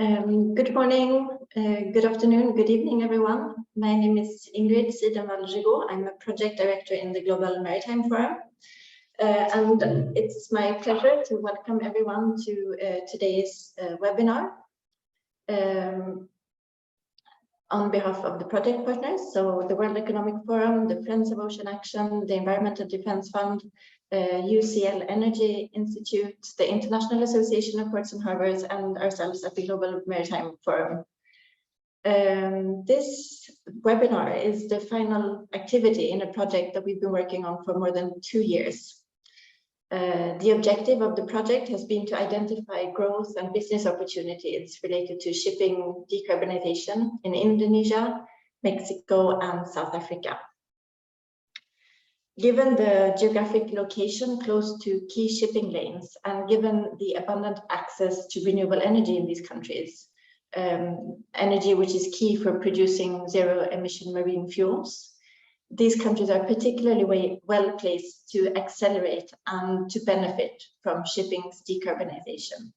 Good morning, good afternoon, good evening, everyone. My name is Ingrid Sidenvall-Gigot. I'm a project director in the Global Maritime Forum. And it's my pleasure to welcome everyone to today's webinar on behalf of the project partners, so the World Economic Forum, the Friends of Ocean Action, the Environmental Defense Fund, UCL Energy Institute, the International Association of Ports and Harbors, and ourselves at the Global Maritime Forum. This webinar is the final activity in a project that we've been working on for more than 2 years. The objective of the project has been to identify growth and business opportunities related to shipping decarbonization in Indonesia, Mexico, and South Africa. Given the geographic location close to key shipping lanes and given the abundant access to renewable energy in these countries, energy which is key for producing zero-emission marine fuels, these countries are particularly well placed to accelerate and to benefit from shipping's decarbonization.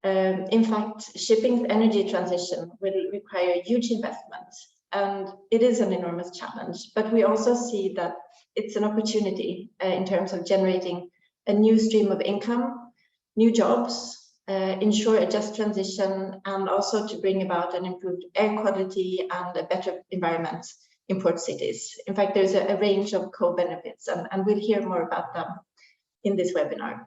In fact, shipping's energy transition will require huge investment, and it is an enormous challenge, but we also see that it's an opportunity in terms of generating a new stream of income, new jobs, ensure a just transition, and also to bring about an improved air quality and a better environment in port cities. In fact, there's a range of co-benefits, and we'll hear more about them in this webinar.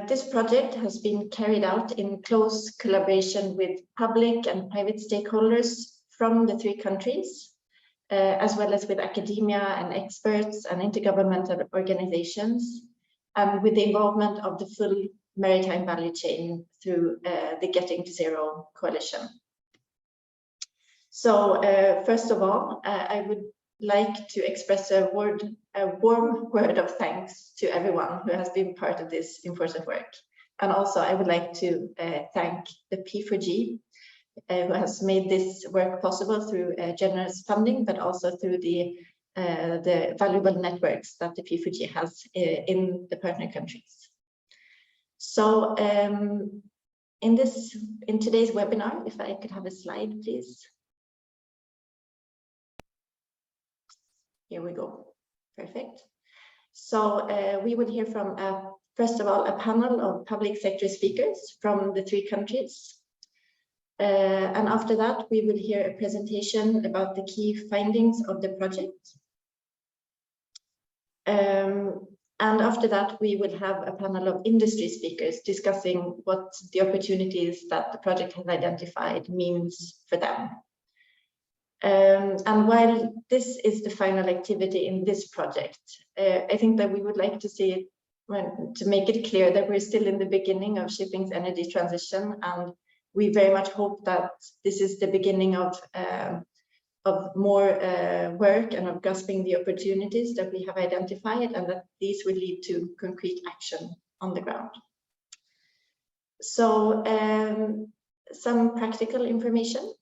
This project has been carried out in close collaboration with public and private stakeholders from the 3 countries, as well as with academia and experts and intergovernmental organizations, and with the involvement of the full maritime value chain through the Getting to Zero coalition. So first of all, I would like to express a warm word of thanks to everyone who has been part of this important work. And also I would like to thank the P4G, who has made this work possible through generous funding, but also through the valuable networks that the P4G has in the partner countries. So in today's webinar, if I could have a slide, please. Here we go. Perfect. So we will hear from, first of all, a panel of public sector speakers from the 3 countries. And after that, we will hear a presentation about the key findings of the project. And after that, we will have a panel of industry speakers discussing what the opportunities that the project has identified means for them. And while this is the final activity in this project, I think that we would like to see it, to make it clear that we're still in the beginning of shipping's energy transition, and we very much hope that this is the beginning of more work and of grasping the opportunities that we have identified, and that these will lead to concrete action on the ground. So some practical information.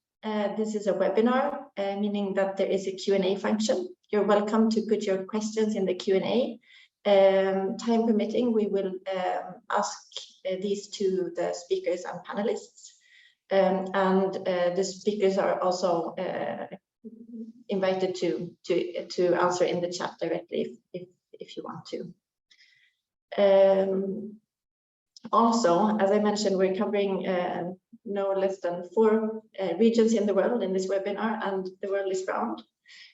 This is a webinar, meaning that there is a Q&A function. You're welcome to put your questions in the Q&A. Time permitting, we will ask these to the speakers and panelists. And the speakers are also invited to answer in the chat directly if you want to. Also, as I mentioned, we're covering no less than 4 regions in the world in this webinar, and the world is round.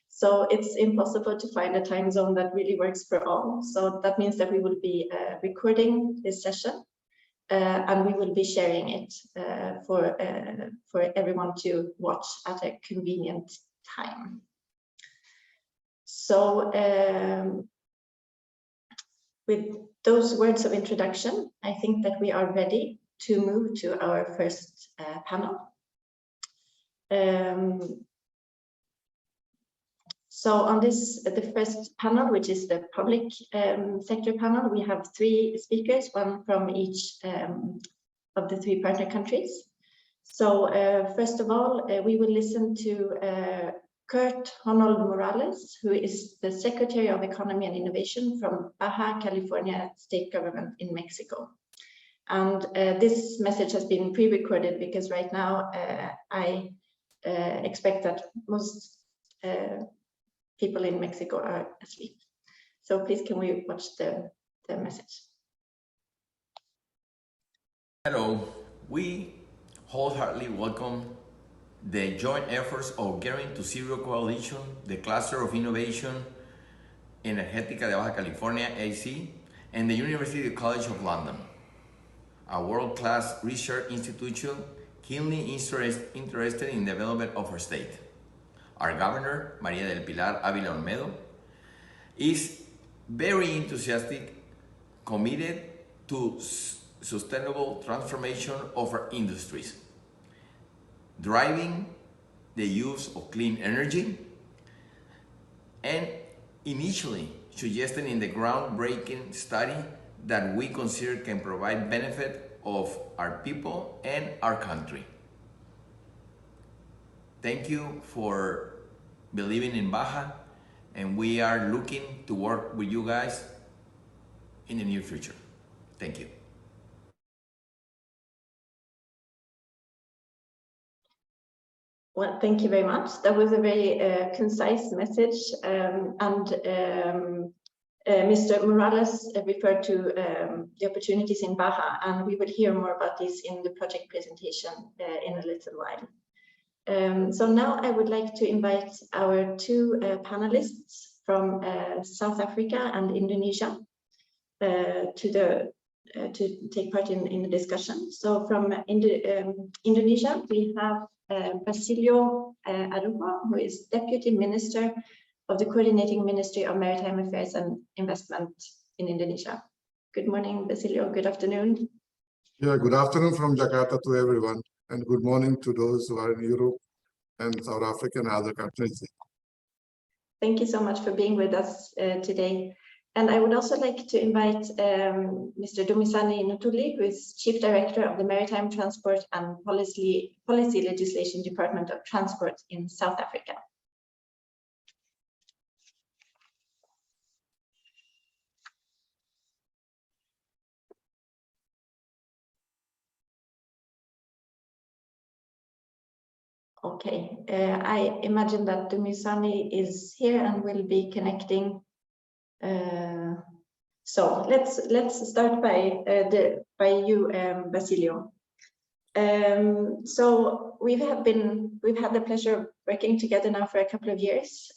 So it's impossible to find a time zone that really works for all. So that means that we will be recording this session, and we will be sharing it for everyone to watch at a convenient time. So with those words of introduction, I think that we are ready to move to our first panel. So on the first panel, which is the public sector panel, we have 3 speakers, one from each of the 3 partner countries. So first of all, we will listen to Kurt Honold Morales, who is the Secretary of Economy and Innovation from Baja California State Government in Mexico. And this message has been pre-recorded because right now I expect that most people in Mexico are asleep. So please, can we watch the message? Hello, we wholeheartedly welcome the joint efforts of Getting to Zero Coalition, the Cluster of Innovation Energética de Baja California, AC, and the University College of London, a world-class research institution keenly interested in the development of our state. Our governor, Maria del Pilar Ávila Olmedo, is very enthusiastic, committed to sustainable transformation of our industries, driving the use of clean energy, and initially suggesting in the groundbreaking study that we consider can provide benefit of our people and our country. Thank you for believing in Baja, and we are looking to work with you guys in the near future. Thank you. Well, thank you very much. That was a very concise message, Mr. Morales referred to the opportunities in Baja, and we will hear more about this in the project presentation in a little while. So now I would like to invite our two panelists from South Africa and Indonesia to take part in the discussion. So from Indonesia, we have Basilio Arujo, who is Deputy Minister of the Coordinating Ministry of Maritime Affairs and Investment in Indonesia. Good morning, Basilio. Good afternoon. Yeah, good afternoon from Jakarta to everyone, and good morning to those who are in Europe and South Africa and other countries. Thank you so much for being with us today. And I would also like to invite Mr. Dumisani Ntuli, who is Chief Director of the Maritime Transport and Policy Legislation Department of Transport in South Africa. Okay, I imagine that Dumisani is here and will be connecting. So let's start by you, Basilio. So we've had the pleasure of working together now for a couple of years,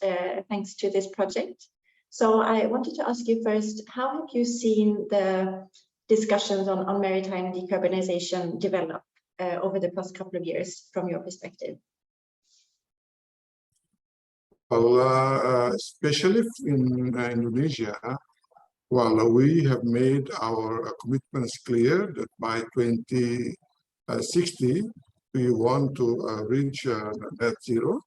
thanks to this project. So I wanted to ask you first, how have you seen the discussions on maritime decarbonization develop over the past couple of years from your perspective? Well, especially in Indonesia, well, we have made our commitments clear that by 2060, we want to reach net zero.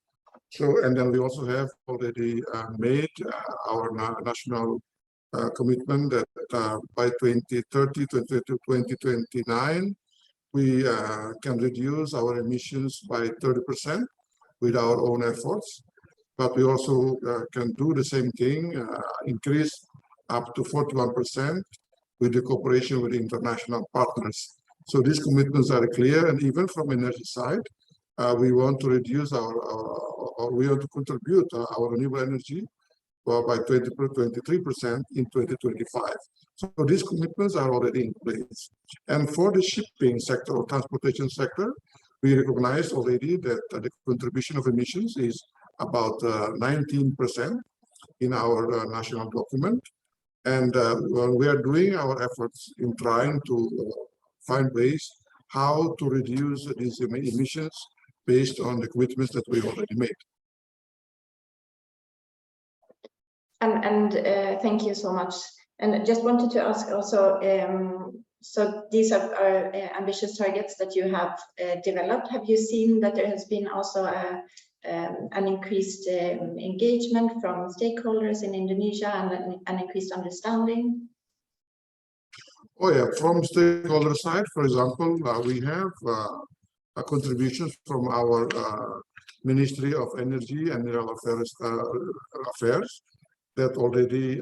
So, and then we also have already made our national commitment that by 2030 to 2029, we can reduce our emissions by 30% with our own efforts. But we also can do the same thing, increase up to 41% with the cooperation with international partners. So these commitments are clear, and even from energy side, we want to reduce we want to contribute our renewable energy by 23% in 2025. So these commitments are already in place. And for the shipping sector or transportation sector, we recognize already that the contribution of emissions is about 19% in our national document. And we are doing our efforts in trying to find ways how to reduce these emissions based on the commitments that we already made. And thank you so much. And I just wanted to ask also, so these are ambitious targets that you have developed. Have you seen that there has been also an increased engagement from stakeholders in Indonesia and an increased understanding? Oh yeah, from stakeholder side, for example, we have a contribution from our Ministry of Energy and Mineral Affairs that already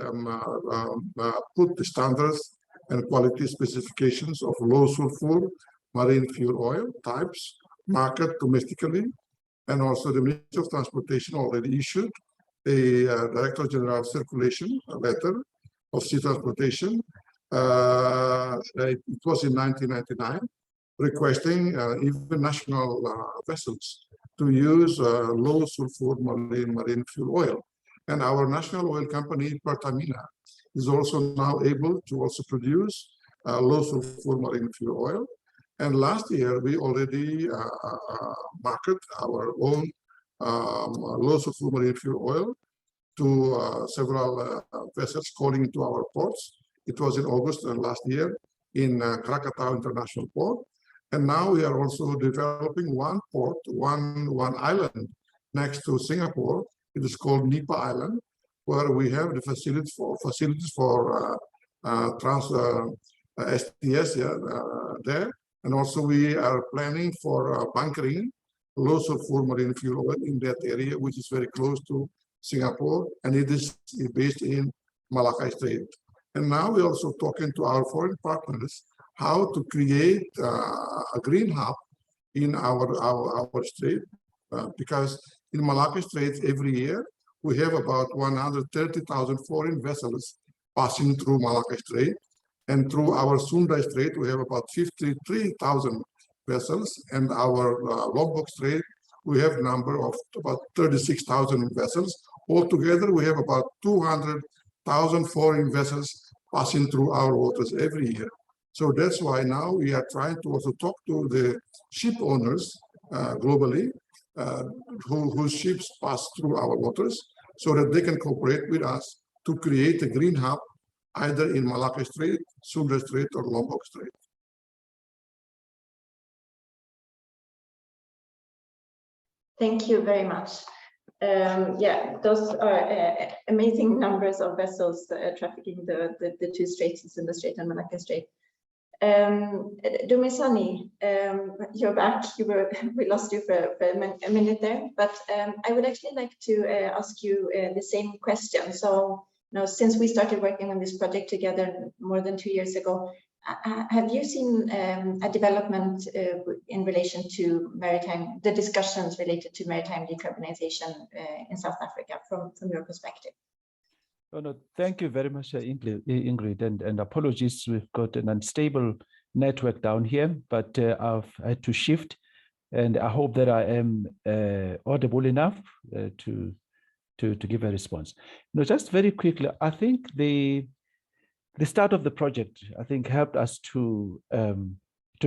put the standards and quality specifications of low sulfur marine fuel oil types marketed domestically. And also the Ministry of Transportation already issued a Director General Circulation letter of sea transportation. It was in 1999, requesting even national vessels to use low sulfur marine fuel oil. And our national oil company, Pertamina, is also now able to also produce low sulfur marine fuel oil. And last year, we already marketed our own low sulfur marine fuel oil to several vessels calling into our ports. It was in August last year in Krakatau International Port. And now we are also developing one port, one island next to Singapore. It is called Nipa Island, where we have the facilities for STS there. And also we are planning for bunkering low sulfur marine fuel oil in that area, which is very close to Singapore, and it is based in Malacca Strait. And now we're also talking to our foreign partners how to create a green hub in our strait, because in Malacca Strait every year we have about 130,000 foreign vessels passing through Malacca Strait, and through our Sunda Strait we have about 53,000 vessels, and our Lombok Strait we have a number of about 36,000 vessels. Altogether we have about 200,000 foreign vessels passing through our waters every year. So that's why now we are trying to also talk to the ship owners globally whose ships pass through our waters, so that they can cooperate with us to create a green hub either in Malacca Strait, Sunda Strait, or Lombok Strait. Thank you very much. Yeah, those are amazing numbers of vessels trafficking the two straits, Sunda Strait and Malacca Strait. Dumisani, you're back. We lost you for a minute there, but I would actually like to ask you the same question. So, since we started working on this project together more than 2 years ago, have you seen a development in relation to maritime, the discussions related to maritime decarbonization in South Africa from your perspective? Oh, no, thank you very much, Ingrid, and apologies, we've got an unstable network down here, but I've had to shift, and I hope that I am audible enough to give a response. Just very quickly, I think the start of the project, I think, helped us to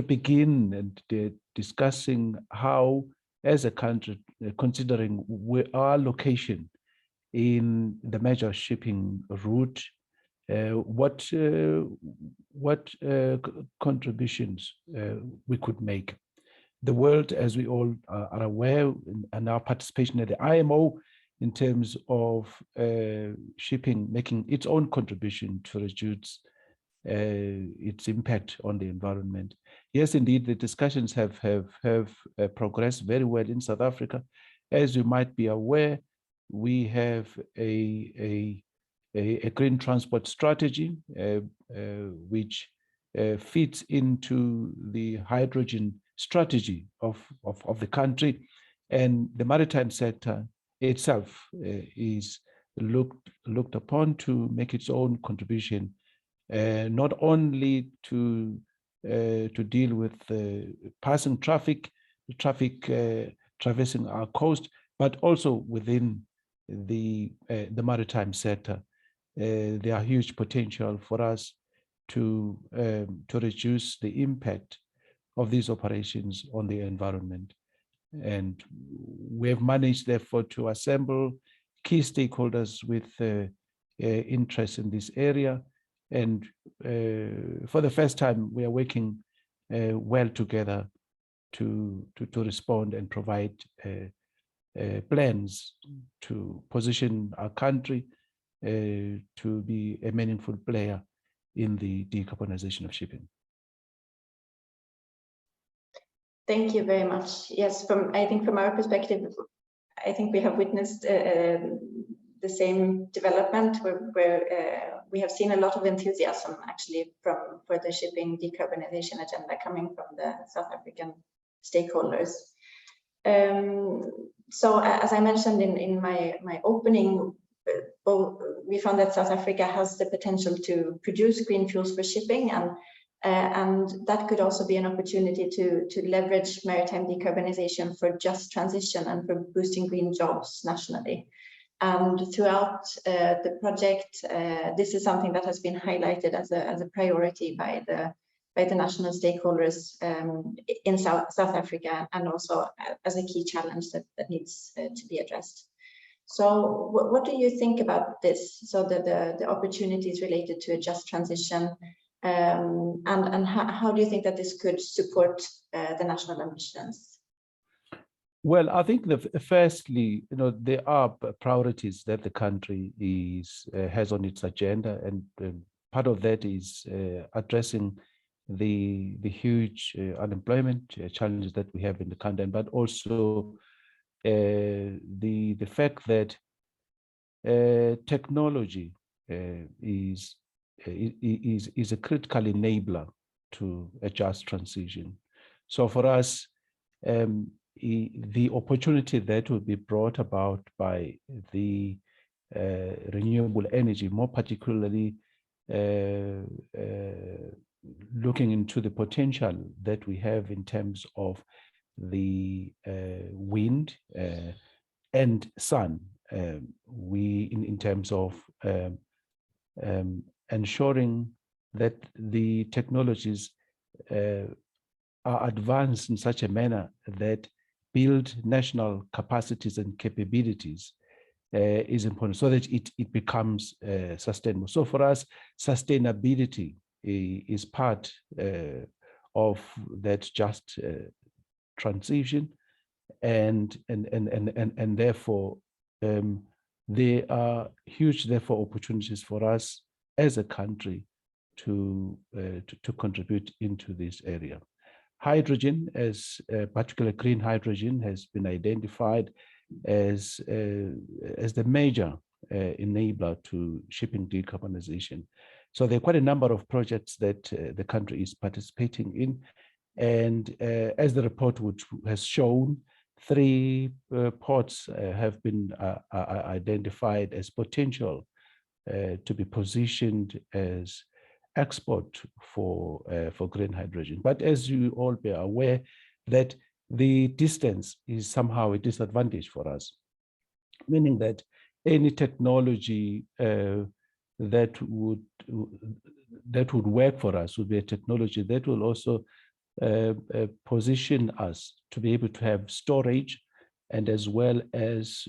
begin and discussing how, as a country, considering our location in the major shipping route, what contributions we could make. The world, as we all are aware, and our participation at the IMO in terms of shipping making its own contribution to reduce its impact on the environment. Yes, indeed, the discussions have progressed very well in South Africa. As you might be aware, we have a green transport strategy which fits into the hydrogen strategy of the country, and the maritime sector itself is looked upon to make its own contribution, not only to deal with passing traffic traversing our coast, but also within the maritime sector. There are huge potential for us to reduce the impact of these operations on the environment. And we have managed, therefore, to assemble key stakeholders with interest in this area. And for the first time, we are working well together to respond and provide plans to position our country to be a meaningful player in the decarbonization of shipping. Thank you very much. Yes, I think from our perspective, I think we have witnessed the same development where we have seen a lot of enthusiasm actually for the shipping decarbonization agenda coming from the South African stakeholders. So as I mentioned in my opening, we found that South Africa has the potential to produce green fuels for shipping, and that could also be an opportunity to leverage maritime decarbonization for just transition and for boosting green jobs nationally. And throughout the project, this is something that has been highlighted as a priority by the national stakeholders in South Africa, and also as a key challenge that needs to be addressed. So what do you think about this? So the opportunities related to a just transition, and how do you think that this could support the national ambitions? Well, I think firstly, there are priorities that the country has on its agenda, and part of that is addressing the huge unemployment challenges that we have in the country, but also the fact that technology is a critical enabler to a just transition. So for us, the opportunity that will be brought about by the renewable energy, more particularly looking into the potential that we have in terms of the wind and sun, in terms of ensuring that the technologies are advanced in such a manner that build national capacities and capabilities is important, so that it becomes sustainable. So for us, sustainability is part of that just transition, and therefore there are huge opportunities for us as a country to contribute into this area. Hydrogen, particularly green hydrogen, has been identified as the major enabler to shipping decarbonization. So there are quite a number of projects that the country is participating in, and as the report has shown, 3 ports have been identified as potential to be positioned as export for green hydrogen. But as you all be aware, that the distance is somehow a disadvantage for us, meaning that any technology that would work for us would be a technology that will also position us to be able to have storage, and as well as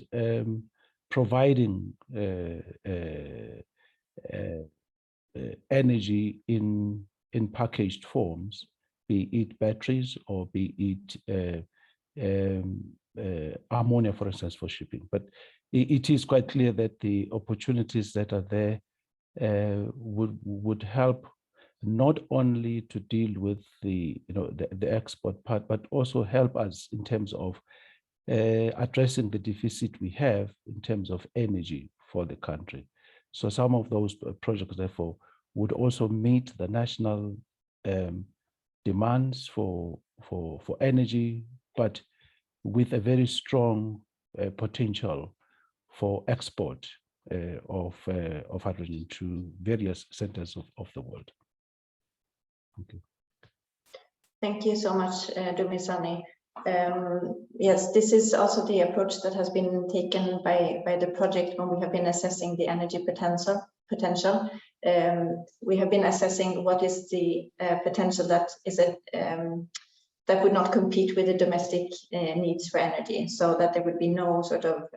providing energy in packaged forms, be it batteries or be it ammonia, for instance, for shipping. But it is quite clear that the opportunities that are there would help not only to deal with the export part, but also help us in terms of addressing the deficit we have in terms of energy for the country. So some of those projects, therefore, would also meet the national demands for energy, but with a very strong potential for export of hydrogen to various centers of the world. Okay. Thank you so much, Dumisani. Yes, this is also the approach that has been taken by the project when we have been assessing the energy potential. We have been assessing what is the potential that would not compete with the domestic needs for energy, so that there would be no sort of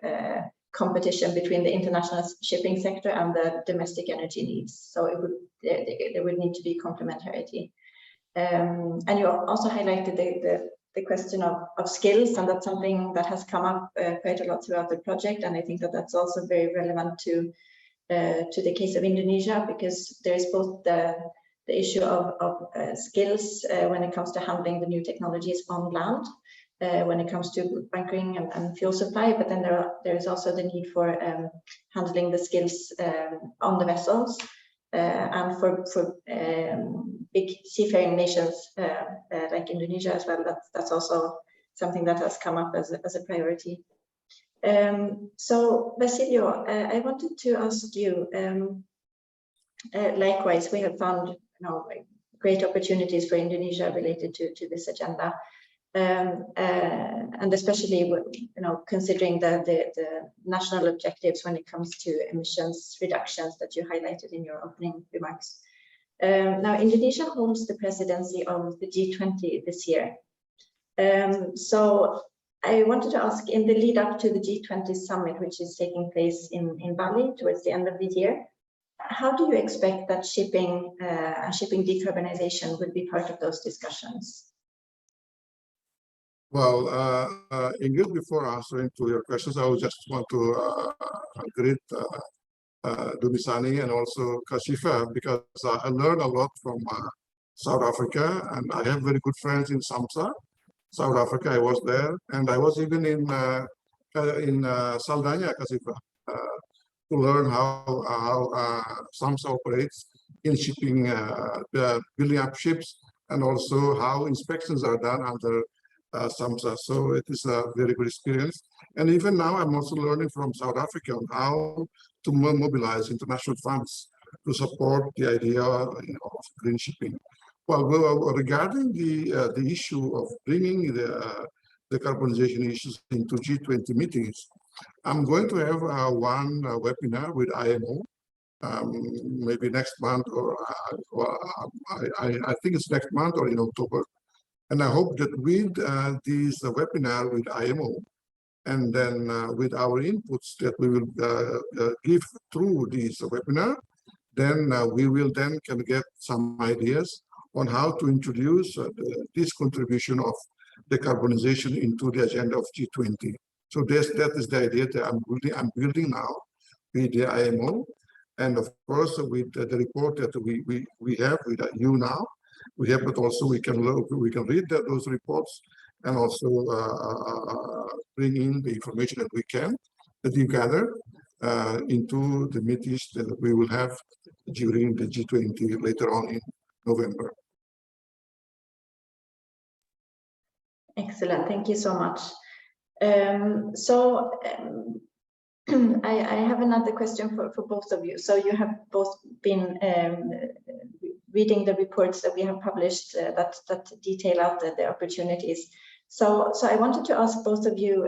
competition between the international shipping sector and the domestic energy needs. So there would need to be complementarity. And you also highlighted the question of skills, and that's something that has come up quite a lot throughout the project. And I think that that's also very relevant to the case of Indonesia, because there is both the issue of skills when it comes to handling the new technologies on land, when it comes to bunkering and fuel supply, but then there is also the need for handling the skills on the vessels, and for big seafaring nations like Indonesia as well. That's also something that has come up as a priority. So Basilio, I wanted to ask you, likewise, we have found great opportunities for Indonesia related to this agenda. And especially considering the national objectives when it comes to emissions reductions that you highlighted in your opening remarks. Now, Indonesia holds the presidency of the G20 this year. So I wanted to ask, in the lead up to the G20 summit, which is taking place in Bali towards the end of the year, how do you expect that shipping decarbonization would be part of those discussions? Well, Ingrid, before answering to your questions, I would just want to greet Dumisani and also Kashifa, because I learned a lot from South Africa, and I have very good friends in SAMSA, South Africa. I was there, and I was even in Saldana, Kashifa, to learn how SAMSA operates in shipping, building up ships, and also how inspections are done under SAMSA. So it is a very good experience. And even now, I'm also learning from South Africa on how to mobilize international funds to support the idea of green shipping. Well, regarding the issue of bringing the decarbonization issues into G20 meetings, I'm going to have one webinar with IMO, maybe next month, or I think it's next month or in October. And I hope that with this webinar with IMO, and then with our inputs that we will give through this webinar, then we will then can get some ideas on how to introduce this contribution of decarbonization into the agenda of G20. So that is the idea that I'm building now with the IMO, and of course with the report that we have with you now. We have, but also we can read those reports and also bring in the information that we can, that we gather into the meetings that we will have during the G20 later on in November. Excellent, thank you so much. I have another question for both of you. So you have both been reading the reports that we have published that detail out the opportunities. So I wanted to ask both of you,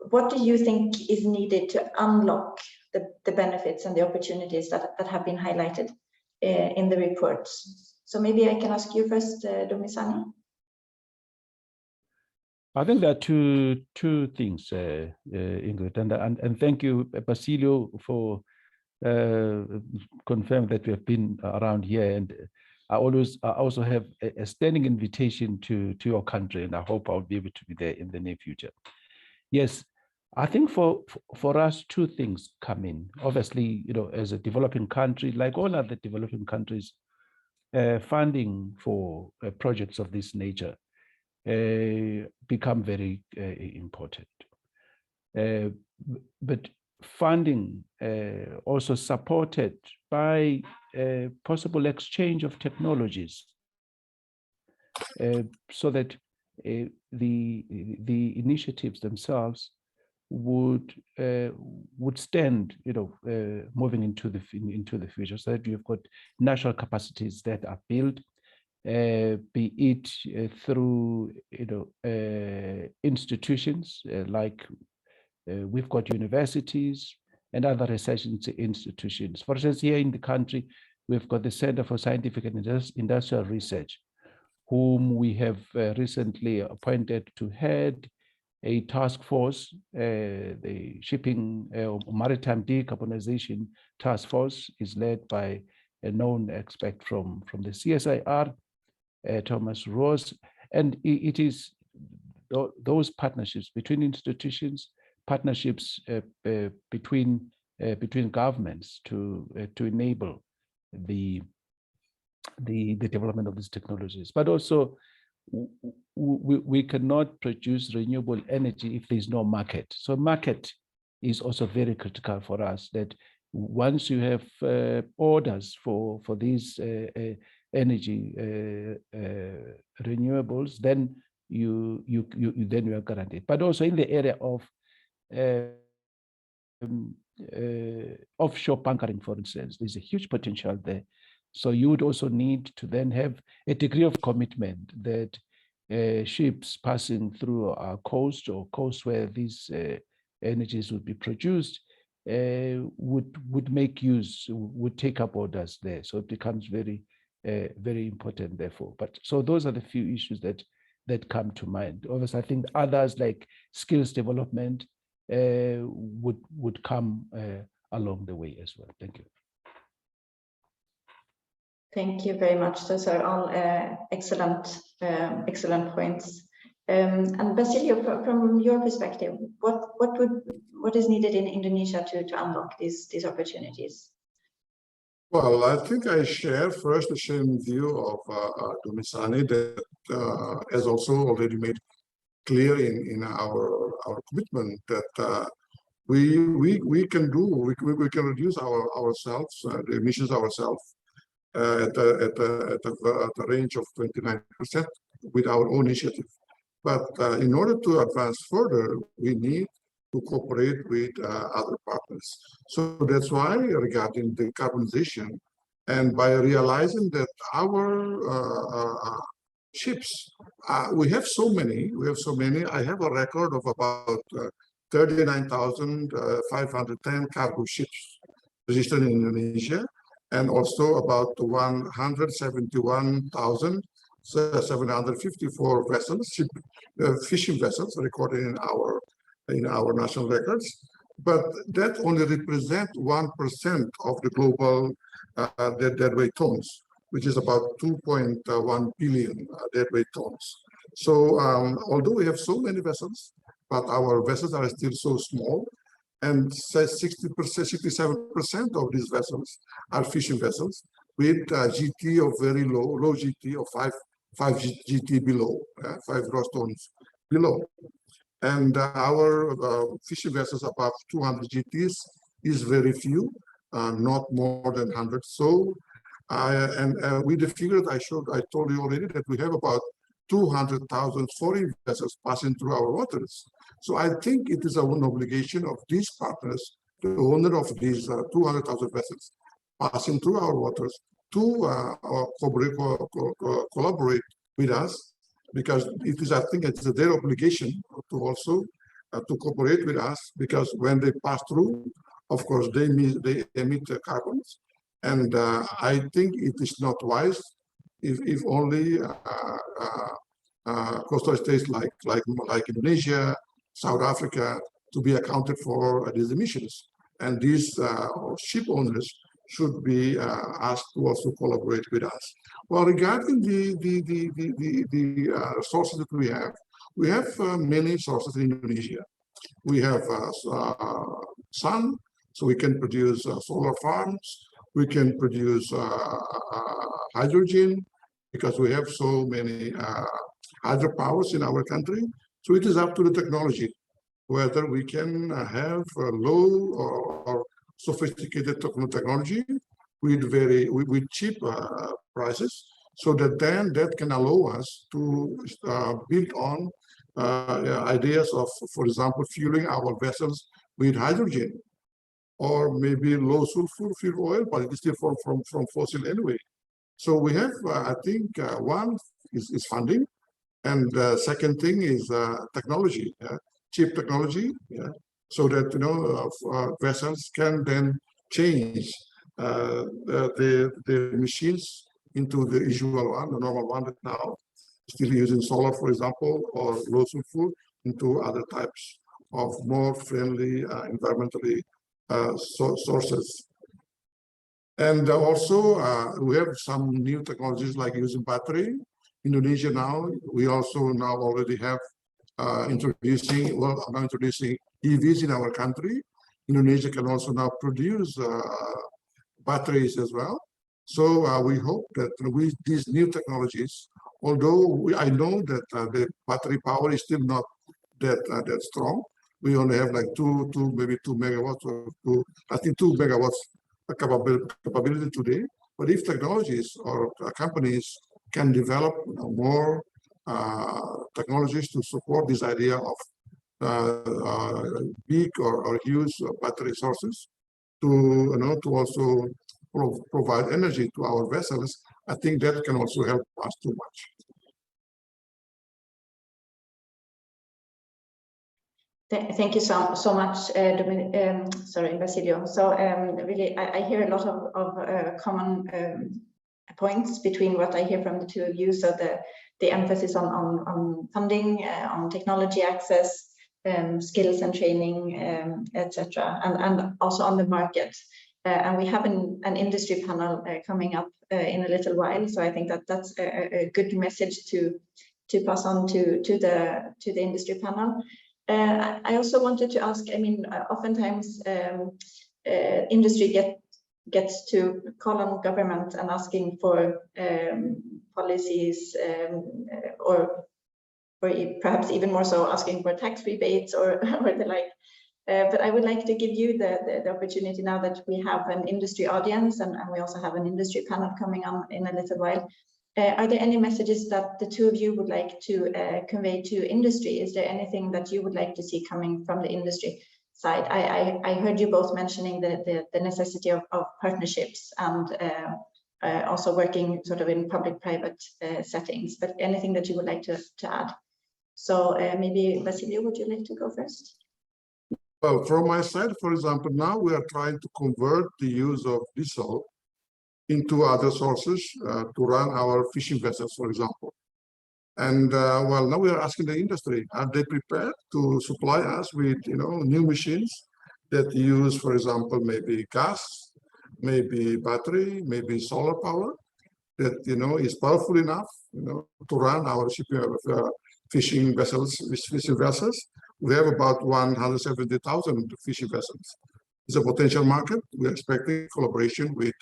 what do you think is needed to unlock the benefits and the opportunities that have been highlighted in the reports? So maybe I can ask you first, Dumisani. I think there are two things, Ingrid, and thank you, Basilio, for confirming that we have been around here. And I also have a standing invitation to your country, and I hope I'll be able to be there in the near future. Yes, I think for us, two things come in. Obviously, as a developing country, like all other developing countries, funding for projects of this nature become very important. But funding also supported by possible exchange of technologies, so that the initiatives themselves would stand, moving into the future, so that you've got national capacities that are built, be it through institutions like we've got universities and other research institutions. For instance, here in the country, we've got the Center for Scientific and Industrial Research, whom we have recently appointed to head a task force, the shipping maritime decarbonization task force is led by a known expert from the CSIR, Thomas Ross, and it is those partnerships between institutions, partnerships between governments to enable the development of these technologies, but also we cannot produce renewable energy if there's no market. So market is also very critical for us, that once you have orders for these energy renewables, then you are guaranteed. But also in the area of offshore bunkering, for instance, there's a huge potential there. So you would also need to then have a degree of commitment that ships passing through our coast or coast where these energies would be produced would make use, would take up orders there. So it becomes very, very important, therefore. But so those are the few issues that come to mind. Obviously, I think others like skills development would come along the way as well. Thank you. Thank you very much. Those are all excellent points. And Basilio, from your perspective, what is needed in Indonesia to unlock these opportunities? Well, I think I share first the same view of Dumisani that as also already made clear in our commitment that we can reduce ourselves the emissions ourselves at a range of 29% with our own initiative. But in order to advance further, we need to cooperate with other partners. So that's why regarding decarbonization, and by realizing that our ships, we have so many. I have a record of about 39,510 cargo ships registered in Indonesia, and also about 171,754 vessels, fishing vessels recorded in our national records. But that only represents 1% of the global deadweight tons, which is about 2.1 billion deadweight tons. So although we have so many vessels, but our vessels are still so small, and 67% of these vessels are fishing vessels with GT of very low GT of 5 GT below, 5 gross tons below. And our fishing vessels above 200 GTs is very few, not more than 100. So, with the figure that I told you already that we have about 200,000 foreign vessels passing through our waters. So I think it is an obligation of these partners, the owner of these 200,000 vessels passing through our waters, to collaborate with us, because I think it's their obligation to also to cooperate with us, because when they pass through, of course, they emit carbons, and I think it is not wise if only coastal states like Indonesia, South Africa to be accounted for these emissions, and these ship owners should be asked to also collaborate with us. Well, regarding the sources that we have many sources in Indonesia. We have sun, so we can produce solar farms. We can produce hydrogen, because we have so many hydropowers in our country. So it is up to the technology, whether we can have low or sophisticated technology with cheap prices, so that then that can allow us to build on ideas of, for example, fueling our vessels with hydrogen, or maybe low sulfur fuel oil, but it is still from fossil anyway. So we have, I think, one is funding, and the second thing is technology, cheap technology, so that vessels can then change the machines into the usual one, the normal one that now still using solar, for example, or low sulfur, into other types of more friendly environmentally sources. And also we have some new technologies like using battery. Indonesia now, we also now already have introducing EVs in our country. Indonesia can also now produce batteries as well. So we hope that with these new technologies, Although I know that the battery power is still not that strong. We only have like maybe 2 megawatts or I think 2 megawatts capability today. But if technologies or companies can develop more technologies to support this idea of big or huge battery sources to also provide energy to our vessels, I think that can also help us too much. Thank you so much, Basilio. So really, I hear a lot of common points between what I hear from the two of you. So the emphasis on funding, on technology access, skills and training, etc., and also on the market. And we have an industry panel coming up in a little while. So I think that's a good message to pass on to the industry panel. I also wanted to ask, I mean, oftentimes industry gets to call on government and asking for policies or perhaps even more so asking for tax rebates or the like. But I would like to give you the opportunity now that we have an industry audience and we also have an industry panel coming on in a little while. Are there any messages that the two of you would like to convey to industry? Is there anything that you would like to see coming from the industry side? I heard you both mentioning the necessity of partnerships and also working sort of in public-private settings, but anything that you would like to add? So maybe Basilio, would you like to go first? Well, from my side, for example, now we are trying to convert the use of diesel into other sources to run our fishing vessels, for example. And well, now we are asking the industry, are they prepared to supply us with new machines that use, for example, maybe gas, maybe battery, maybe solar power, that is powerful enough to run our fishing vessels. We have about 170,000 fishing vessels. It's a potential market. We're expecting collaboration with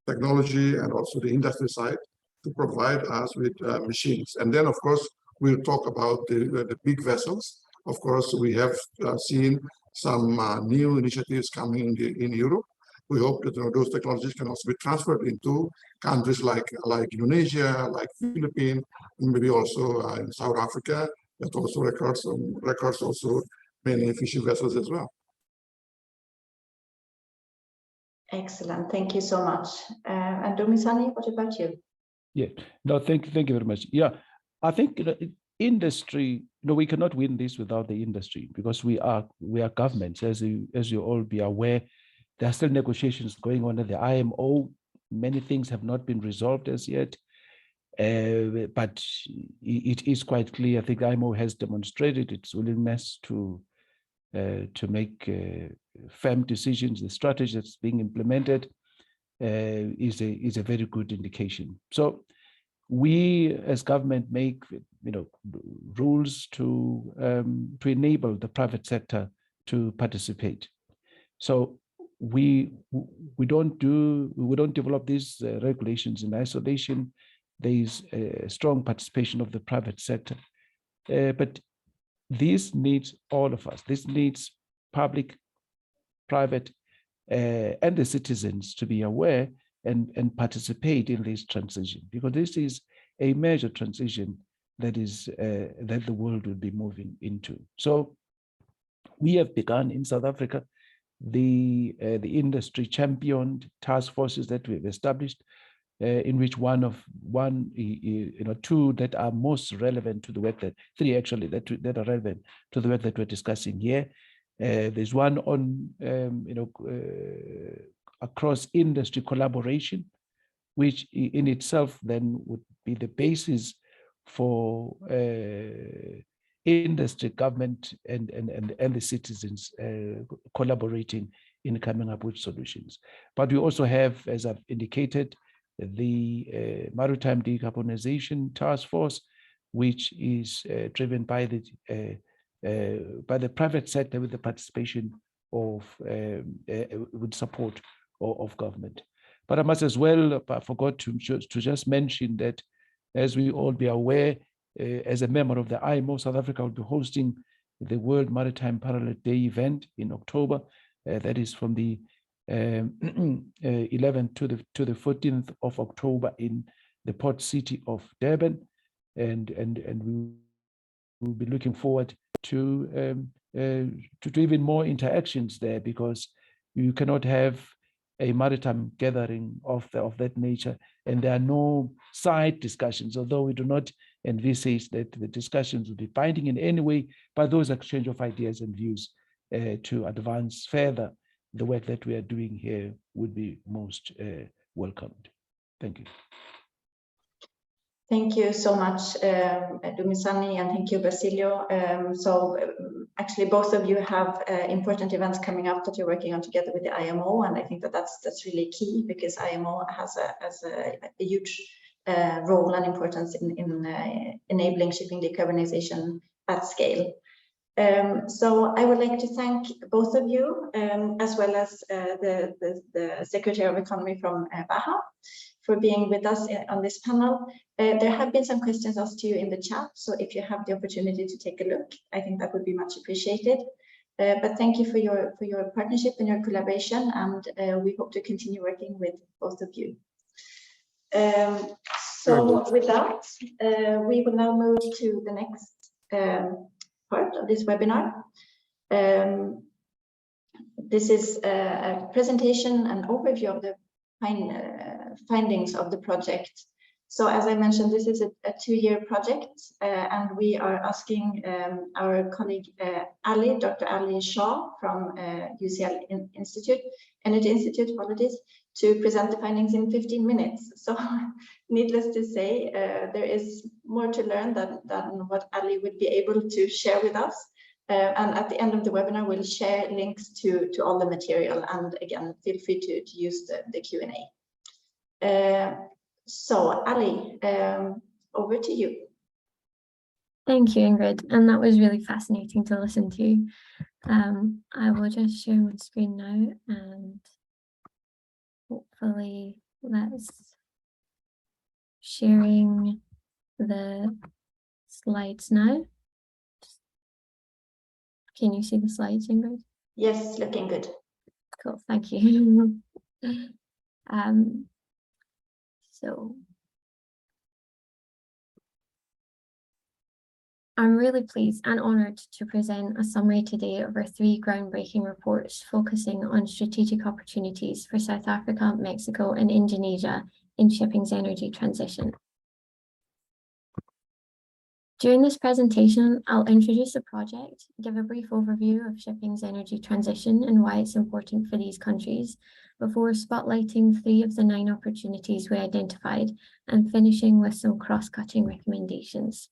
technology and also the industry side to provide us with machines. And then, of course, we'll talk about the big vessels. Of course, we have seen some new initiatives coming in Europe. We hope that those technologies can also be transferred into countries like Indonesia, like Philippines, and maybe also in South Africa, that also records also many fishing vessels as well. Excellent, thank you so much. And Dumisani, what about you? Yeah, no, thank you very much. Yeah, I think industry, we cannot win this without the industry, because we are governments, as you all be aware. There are still negotiations going on at the IMO. Many things have not been resolved as yet, but it is quite clear. I think IMO has demonstrated its willingness to make firm decisions. The strategy that's being implemented is a very good indication. So we as government make rules to enable the private sector to participate. So we don't develop these regulations in isolation. There is a strong participation of the private sector, but this needs all of us. This needs public, private, and the citizens to be aware and participate in this transition, because this is a major transition that the world will be moving into. So we have begun in South Africa the industry championed task forces that we've established, in which two that are most relevant to the work three actually that are relevant to the work that we're discussing here. There's one on across industry collaboration, which in itself then would be the basis for industry, government, and the citizens collaborating in coming up with solutions. But we also have, as I've indicated, the Maritime Decarbonization Task Force, which is driven by the private sector with the participation of with support of government. But I must as well, I forgot to just mention that as we all be aware, as a member of the IMO, South Africa will be hosting the World Maritime Parallel Day event in October. That is from the 11th to the 14th of October in the port city of Durban, and we will be looking forward to even more interactions there, because you cannot have a maritime gathering of that nature and there are no side discussions, although we do not envisage that the discussions will be binding in any way, but those exchange of ideas and views to advance further the work that we are doing here would be most welcomed. Thank you. Thank you so much, Dumisani, and thank you, Basilio. Actually, both of you have important events coming up that you're working on together with the IMO, and I think that that's really key, because IMO has a huge role and importance in enabling shipping decarbonization at scale. So I would like to thank both of you, as well as the Secretary of Economy from Baja, for being with us on this panel. There have been some questions asked to you in the chat, so if you have the opportunity to take a look, I think that would be much appreciated. But thank you for your partnership and your collaboration, and we hope to continue working with both of you. So with that, we will now move to the next part of this webinar. This is a presentation and overview of the findings of the project. So as I mentioned, this is a 2-year project, and we are asking our colleague Dr. Ali Shah from UCL Energy Institute, apologies, to present the findings in 15 minutes. So needless to say, there is more to learn than what Ali would be able to share with us. And at the end of the webinar, we'll share links to all the material. And again, feel free to use the Q&A. So Ali, over to you. Thank you, Ingrid. And that was really fascinating to listen to. I will just share my screen now, and hopefully that's sharing the slides now. Can you see the slides, Ingrid? Yes, looking good. Cool, thank you. So I'm really pleased and honoured to present a summary today of our 3 groundbreaking reports focusing on strategic opportunities for South Africa, Mexico and Indonesia in shipping's energy transition. During this presentation, I'll introduce the project, give a brief overview of shipping's energy transition and why it's important for these countries, before spotlighting 3 of the 9 opportunities we identified and finishing with some cross-cutting recommendations.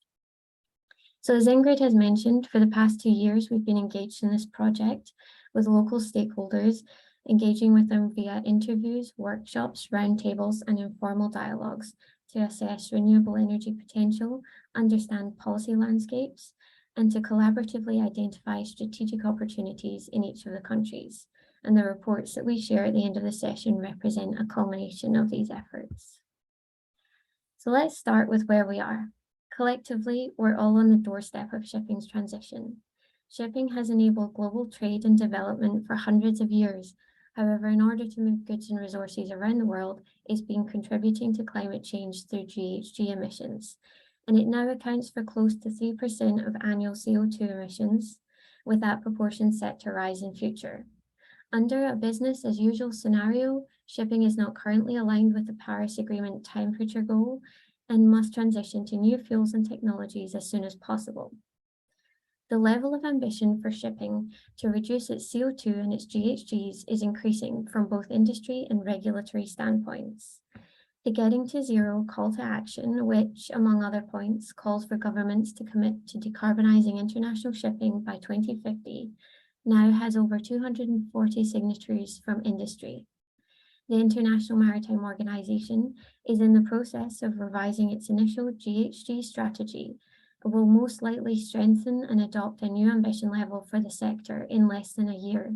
So as Ingrid has mentioned, for the past 2 years, we've been engaged in this project with local stakeholders, engaging with them via interviews, workshops, roundtables, and informal dialogues to assess renewable energy potential, understand policy landscapes, and to collaboratively identify strategic opportunities in each of the countries. And the reports that we share at the end of the session represent a culmination of these efforts. So let's start with where we are. Collectively, we're all on the doorstep of shipping's transition. Shipping has enabled global trade and development for hundreds of years. However, in order to move goods and resources around the world, it's been contributing to climate change through GHG emissions. And it now accounts for close to 3% of annual CO2 emissions, with that proportion set to rise in future. Under a business as usual scenario, shipping is not currently aligned with the Paris Agreement temperature goal and must transition to new fuels and technologies as soon as possible. The level of ambition for shipping to reduce its CO2 and its GHGs is increasing from both industry and regulatory standpoints. The Getting to Zero call to action, which, among other points, calls for governments to commit to decarbonizing international shipping by 2050, now has over 240 signatories from industry. The International Maritime Organization is in the process of revising its initial GHG strategy, will most likely strengthen and adopt a new ambition level for the sector in less than a year.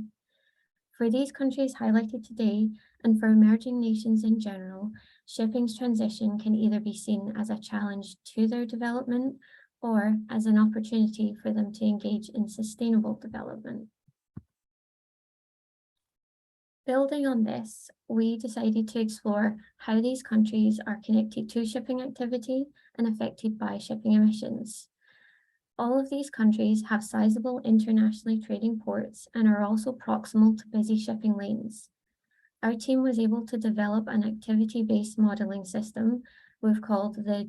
For these countries highlighted today, and for emerging nations in general, shipping's transition can either be seen as a challenge to their development or as an opportunity for them to engage in sustainable development. Building on this, we decided to explore how these countries are connected to shipping activity and affected by shipping emissions. All of these countries have sizable internationally trading ports and are also proximal to busy shipping lanes. Our team was able to develop an activity-based modeling system we've called the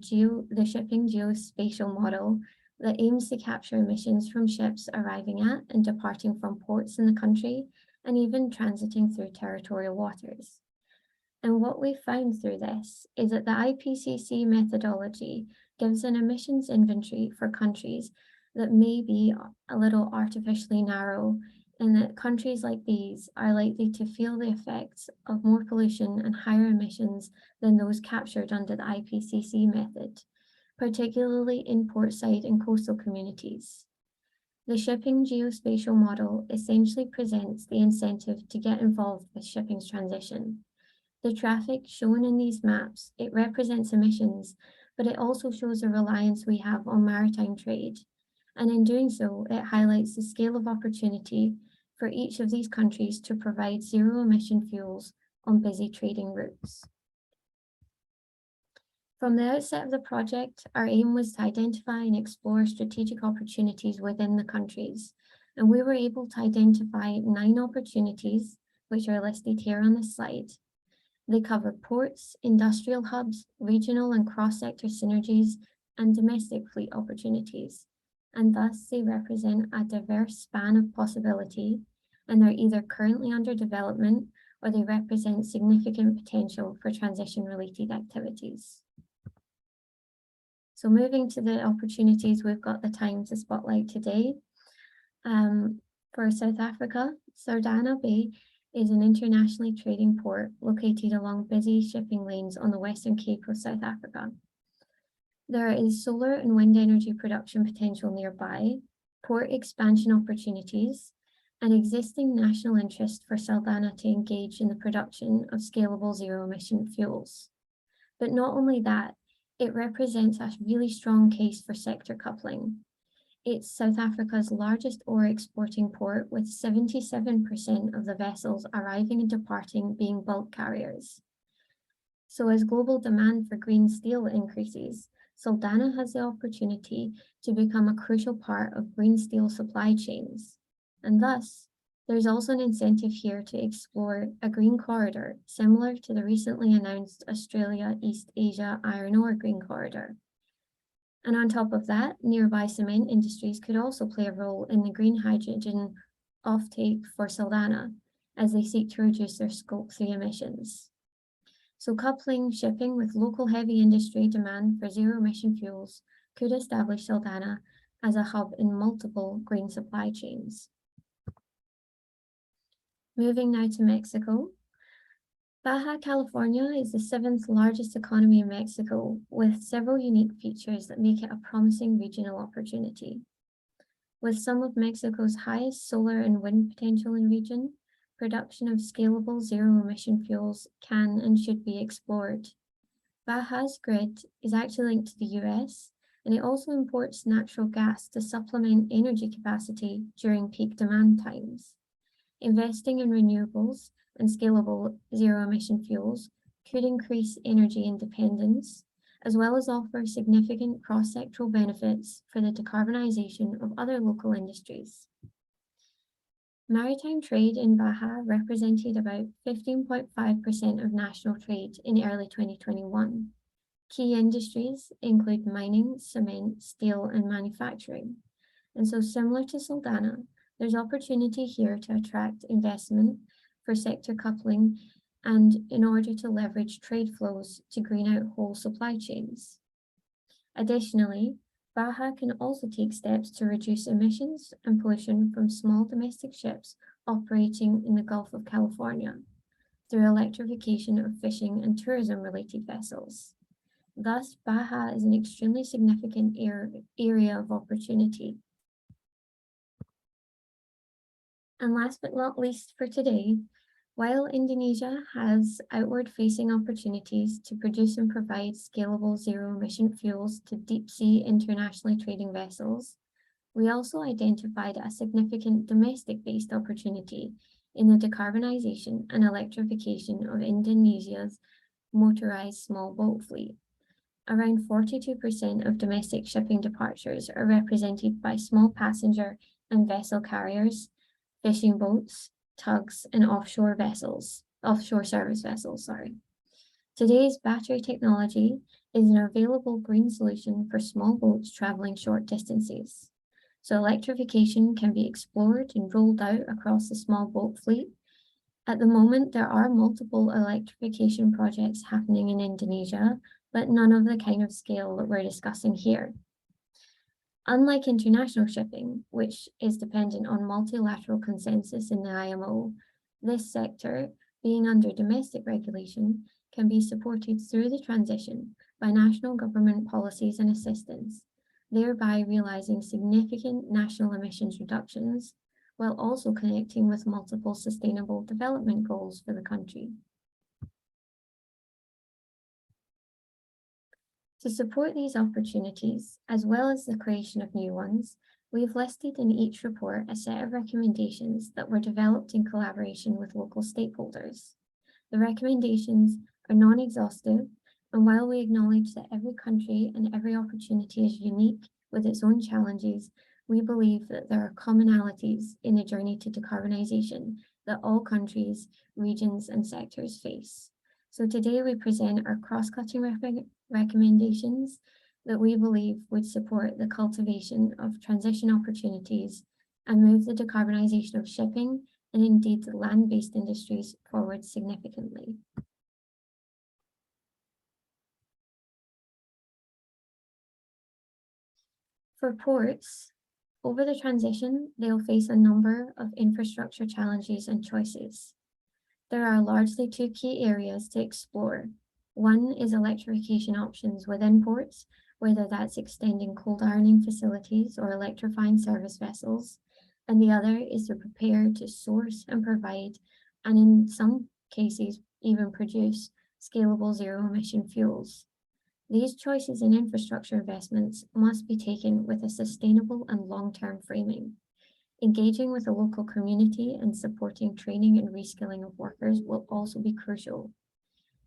Shipping Geospatial model that aims to capture emissions from ships arriving at and departing from ports in the country and even transiting through territorial waters. And what we found through this is that the IPCC methodology gives an emissions inventory for countries that may be a little artificially narrow, and that countries like these are likely to feel the effects of more pollution and higher emissions than those captured under the IPCC method, particularly in portside and coastal communities. The Shipping Geospatial model essentially presents the incentive to get involved with shipping's transition. The traffic shown in these maps, it represents emissions, but it also shows the reliance we have on maritime trade. And in doing so, it highlights the scale of opportunity for each of these countries to provide zero-emission fuels on busy trading routes. From the outset of the project, our aim was to identify and explore strategic opportunities within the countries, and we were able to identify 9 opportunities, which are listed here on the slide. They cover ports, industrial hubs, regional and cross-sector synergies, and domestic fleet opportunities, and thus they represent a diverse span of possibility, and they're either currently under development or they represent significant potential for transition-related activities. So moving to the opportunities we've got the time to spotlight today. For South Africa, Saldanha Bay is an internationally trading port located along busy shipping lanes on the Western Cape of South Africa. There is solar and wind energy production potential nearby, port expansion opportunities, and existing national interest for Saldanha to engage in the production of scalable zero-emission fuels. But not only that, it represents a really strong case for sector coupling. It's South Africa's largest ore exporting port, with 77% of the vessels arriving and departing being bulk carriers. So as global demand for green steel increases, Saldanha has the opportunity to become a crucial part of green steel supply chains. And thus, there's also an incentive here to explore a green corridor similar to the recently announced Australia East Asia Iron Ore Green Corridor. And on top of that, nearby cement industries could also play a role in the green hydrogen offtake for Saldanha as they seek to reduce their Scope 3 emissions. So coupling shipping with local heavy industry demand for zero-emission fuels could establish Saldanha as a hub in multiple green supply chains. Moving now to Mexico. Baja California is the 7th largest economy in Mexico, with several unique features that make it a promising regional opportunity. With some of Mexico's highest solar and wind potential in region, production of scalable zero-emission fuels can and should be explored. Baja's grid is actually linked to the US, and it also imports natural gas to supplement energy capacity during peak demand times. Investing in renewables and scalable zero-emission fuels could increase energy independence, as well as offer significant cross-sectoral benefits for the decarbonization of other local industries. Maritime trade in Baja represented about 15.5% of national trade in early 2021. Key industries include mining, cement, steel, and manufacturing. And so similar to Saldanha, there's opportunity here to attract investment for sector coupling and in order to leverage trade flows to green out whole supply chains. Additionally, Baja can also take steps to reduce emissions and pollution from small domestic ships operating in the Gulf of California through electrification of fishing and tourism-related vessels. Thus, Baja is an extremely significant area of opportunity. And last but not least for today, While Indonesia has outward-facing opportunities to produce and provide scalable zero-emission fuels to deep-sea internationally trading vessels, we also identified a significant domestic-based opportunity in the decarbonization and electrification of Indonesia's motorized small boat fleet. Around 42% of domestic shipping departures are represented by small passenger and vessel carriers, fishing boats, tugs, and offshore service vessels, Today's battery technology is an available green solution for small boats traveling short distances. So electrification can be explored and rolled out across the small boat fleet. At the moment, there are multiple electrification projects happening in Indonesia, but none of the kind of scale that we're discussing here. Unlike international shipping, which is dependent on multilateral consensus in the IMO, this sector, being under domestic regulation, can be supported through the transition by national government policies and assistance, thereby realizing significant national emissions reductions, while also connecting with multiple sustainable development goals for the country. To support these opportunities, as well as the creation of new ones, we've listed in each report a set of recommendations that were developed in collaboration with local stakeholders. The recommendations are non-exhaustive, and while we acknowledge that every country and every opportunity is unique with its own challenges, we believe that there are commonalities in the journey to decarbonization that all countries, regions, and sectors face. So today we present our cross-cutting recommendations that we believe would support the cultivation of transition opportunities and move the decarbonization of shipping and indeed the land-based industries forward significantly. For ports, over the transition, they'll face a number of infrastructure challenges and choices. There are largely two key areas to explore. One is electrification options within ports, whether that's extending cold ironing facilities or electrifying service vessels, and the other is to prepare to source and provide, and in some cases even produce, scalable zero-emission fuels. These choices in infrastructure investments must be taken with a sustainable and long-term framing. Engaging with the local community and supporting training and reskilling of workers will also be crucial.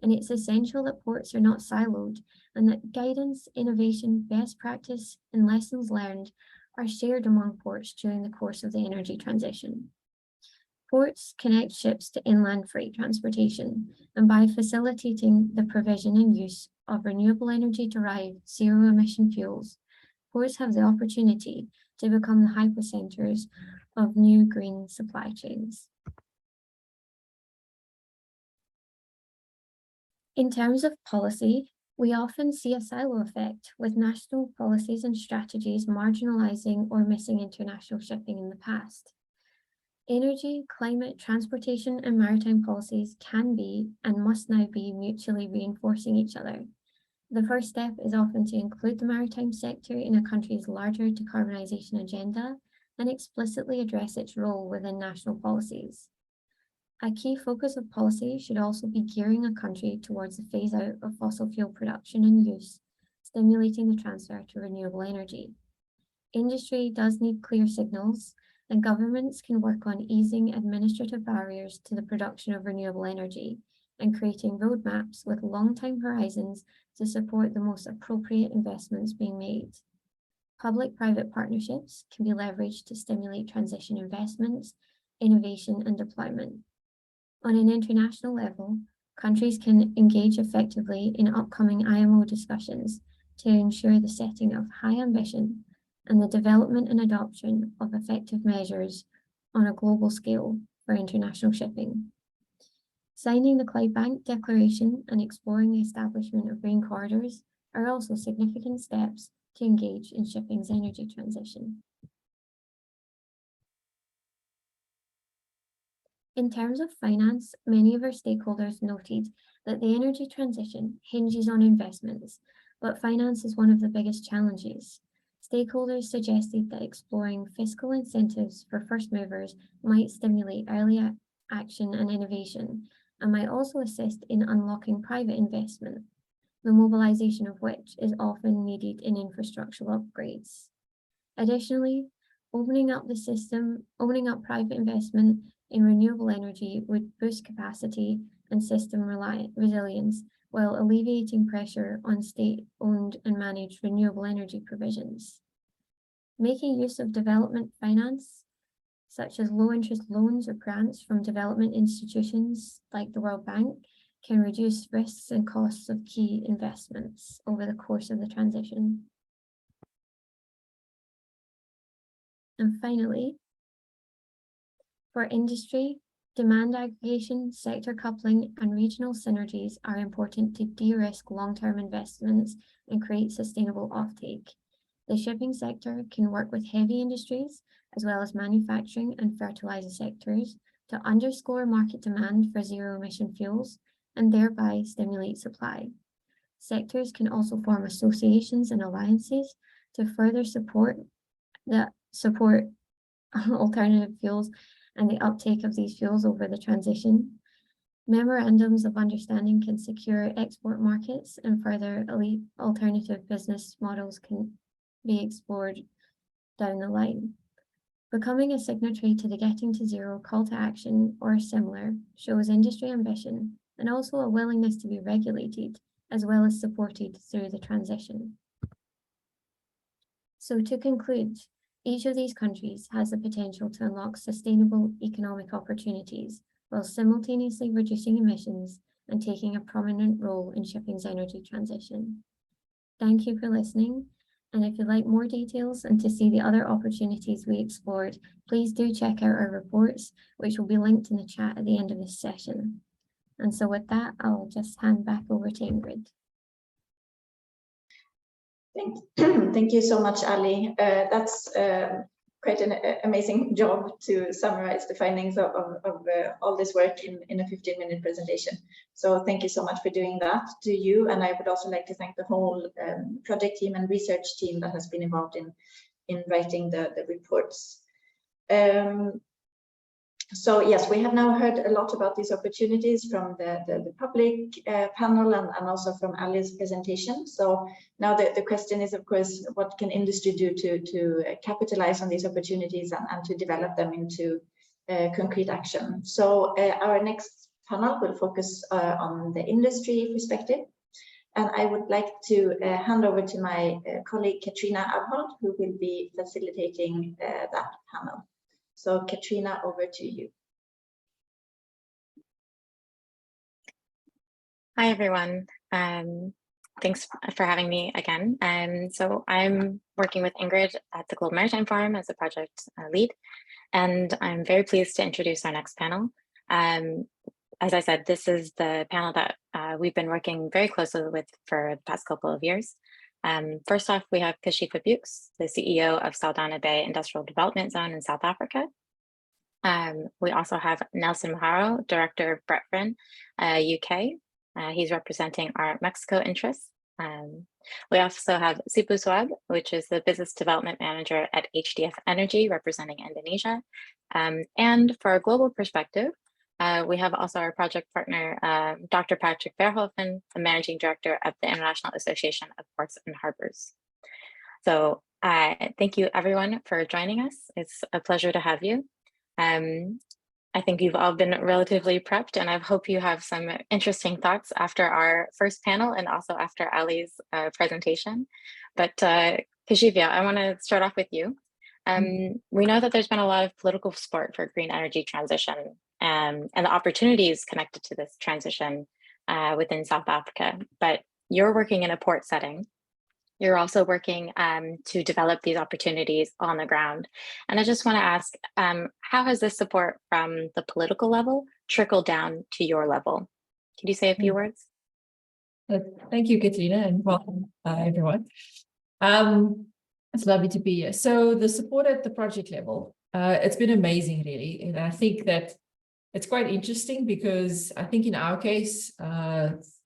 And it's essential that ports are not siloed and that guidance, innovation, best practice, and lessons learned are shared among ports during the course of the energy transition. Ports connect ships to inland freight transportation, and by facilitating the provision and use of renewable energy-derived zero-emission fuels, ports have the opportunity to become the hypercenters of new green supply chains. In terms of policy, we often see a silo effect with national policies and strategies marginalizing or missing international shipping in the past. Energy, climate, transportation, and maritime policies can be and must now be mutually reinforcing each other. The first step is often to include the maritime sector in a country's larger decarbonization agenda and explicitly address its role within national policies. A key focus of policy should also be gearing a country towards the phase-out of fossil fuel production and use, stimulating the transfer to renewable energy. Industry does need clear signals, and governments can work on easing administrative barriers to the production of renewable energy and creating roadmaps with long-time horizons to support the most appropriate investments being made. Public-private partnerships can be leveraged to stimulate transition investments, innovation, and deployment. On an international level, countries can engage effectively in upcoming IMO discussions to ensure the setting of high ambition and the development and adoption of effective measures on a global scale for international shipping. Signing the Clydebank Declaration and exploring the establishment of green corridors are also significant steps to engage in shipping's energy transition. In terms of finance, many of our stakeholders noted that the energy transition hinges on investments, but finance is one of the biggest challenges. Stakeholders suggested that exploring fiscal incentives for first movers might stimulate early action and innovation, and might also assist in unlocking private investment, the mobilization of which is often needed in infrastructural upgrades. Additionally, opening up private investment in renewable energy would boost capacity and system resilience while alleviating pressure on state-owned and managed renewable energy provisions. Making use of development finance, such as low-interest loans or grants from development institutions like the World Bank, can reduce risks and costs of key investments over the course of the transition. And finally, for industry, demand aggregation, sector coupling, and regional synergies are important to de-risk long-term investments and create sustainable offtake. The shipping sector can work with heavy industries, as well as manufacturing and fertilizer sectors, to underscore market demand for zero-emission fuels and thereby stimulate supply. Sectors can also form associations and alliances to further support alternative fuels and the uptake of these fuels over the transition. Memorandums of understanding can secure export markets, and further alternative business models can be explored down the line. Becoming a signatory to the Getting to Zero call to action or similar shows industry ambition and also a willingness to be regulated as well as supported through the transition. So to conclude, each of these countries has the potential to unlock sustainable economic opportunities while simultaneously reducing emissions and taking a prominent role in shipping's energy transition. Thank you for listening. And if you'd like more details and to see the other opportunities we explored, please do check out our reports, which will be linked in the chat at the end of this session. And so with that, I'll just hand back over to Ingrid. Thank you so much, Ali. That's quite an amazing job to summarize the findings of all this work in a 15-minute presentation. So thank you so much for doing that to you. And I would also like to thank the whole project team and research team that has been involved in writing the reports. So yes, we have now heard a lot about these opportunities from the public panel and also from Ali's presentation. So now the question is, of course, what can industry do to capitalize on these opportunities and to develop them into concrete action? So our next panel will focus on the industry perspective. And I would like to hand over to my colleague, Katrina Abhold, who will be facilitating that panel. So Katrina, over to you. Hi, everyone. Thanks for having me again. So I'm working with Ingrid at the Global Maritime Forum as a project lead, and I'm very pleased to introduce our next panel. As I said, this is the panel that we've been working very closely with for the past couple of years. First off, we have Kashifa Bukes, the CEO of Saldanha Bay Industrial Development Zone in South Africa. We also have Nelson Maharo, Director of Bretfrin, UK. He's representing our Mexico interests. We also have Sipu Swab, which is the Business Development Manager at HDF Energy, representing Indonesia. And for a global perspective, we have also our project partner, Dr. Patrick Verhoeven, the Managing Director of the International Association of Ports and Harbors. So thank you everyone for joining us. It's a pleasure to have you. I think you've all been relatively prepped, and I hope you have some interesting thoughts after our first panel and also after Ali's presentation. But Kashifa, I want to start off with you. We know that there's been a lot of political support for green energy transition and the opportunities connected to this transition within South Africa, but you're working in a port setting. You're also working to develop these opportunities on the ground. And I just want to ask, how has this support from the political level trickled down to your level? Can you say a few words? Thank you, Katrina, and welcome, everyone. It's lovely to be here. So the support at the project level, it's been amazing, really. And I think that it's quite interesting because I think in our case,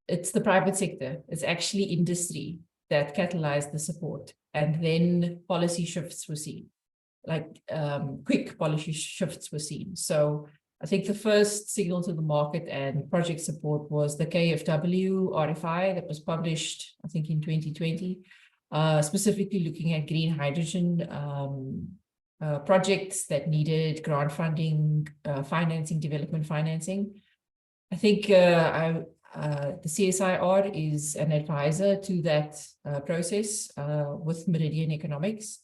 it's the private sector. It's actually industry that catalyzed the support, and then policy shifts were seen, like quick policy shifts were seen. So I think the first signal to the market and project support was the KfW RFI that was published, I think, in 2020, specifically looking at green hydrogen projects that needed grant funding, financing, development financing. I think the CSIR is an advisor to that process with Meridian Economics.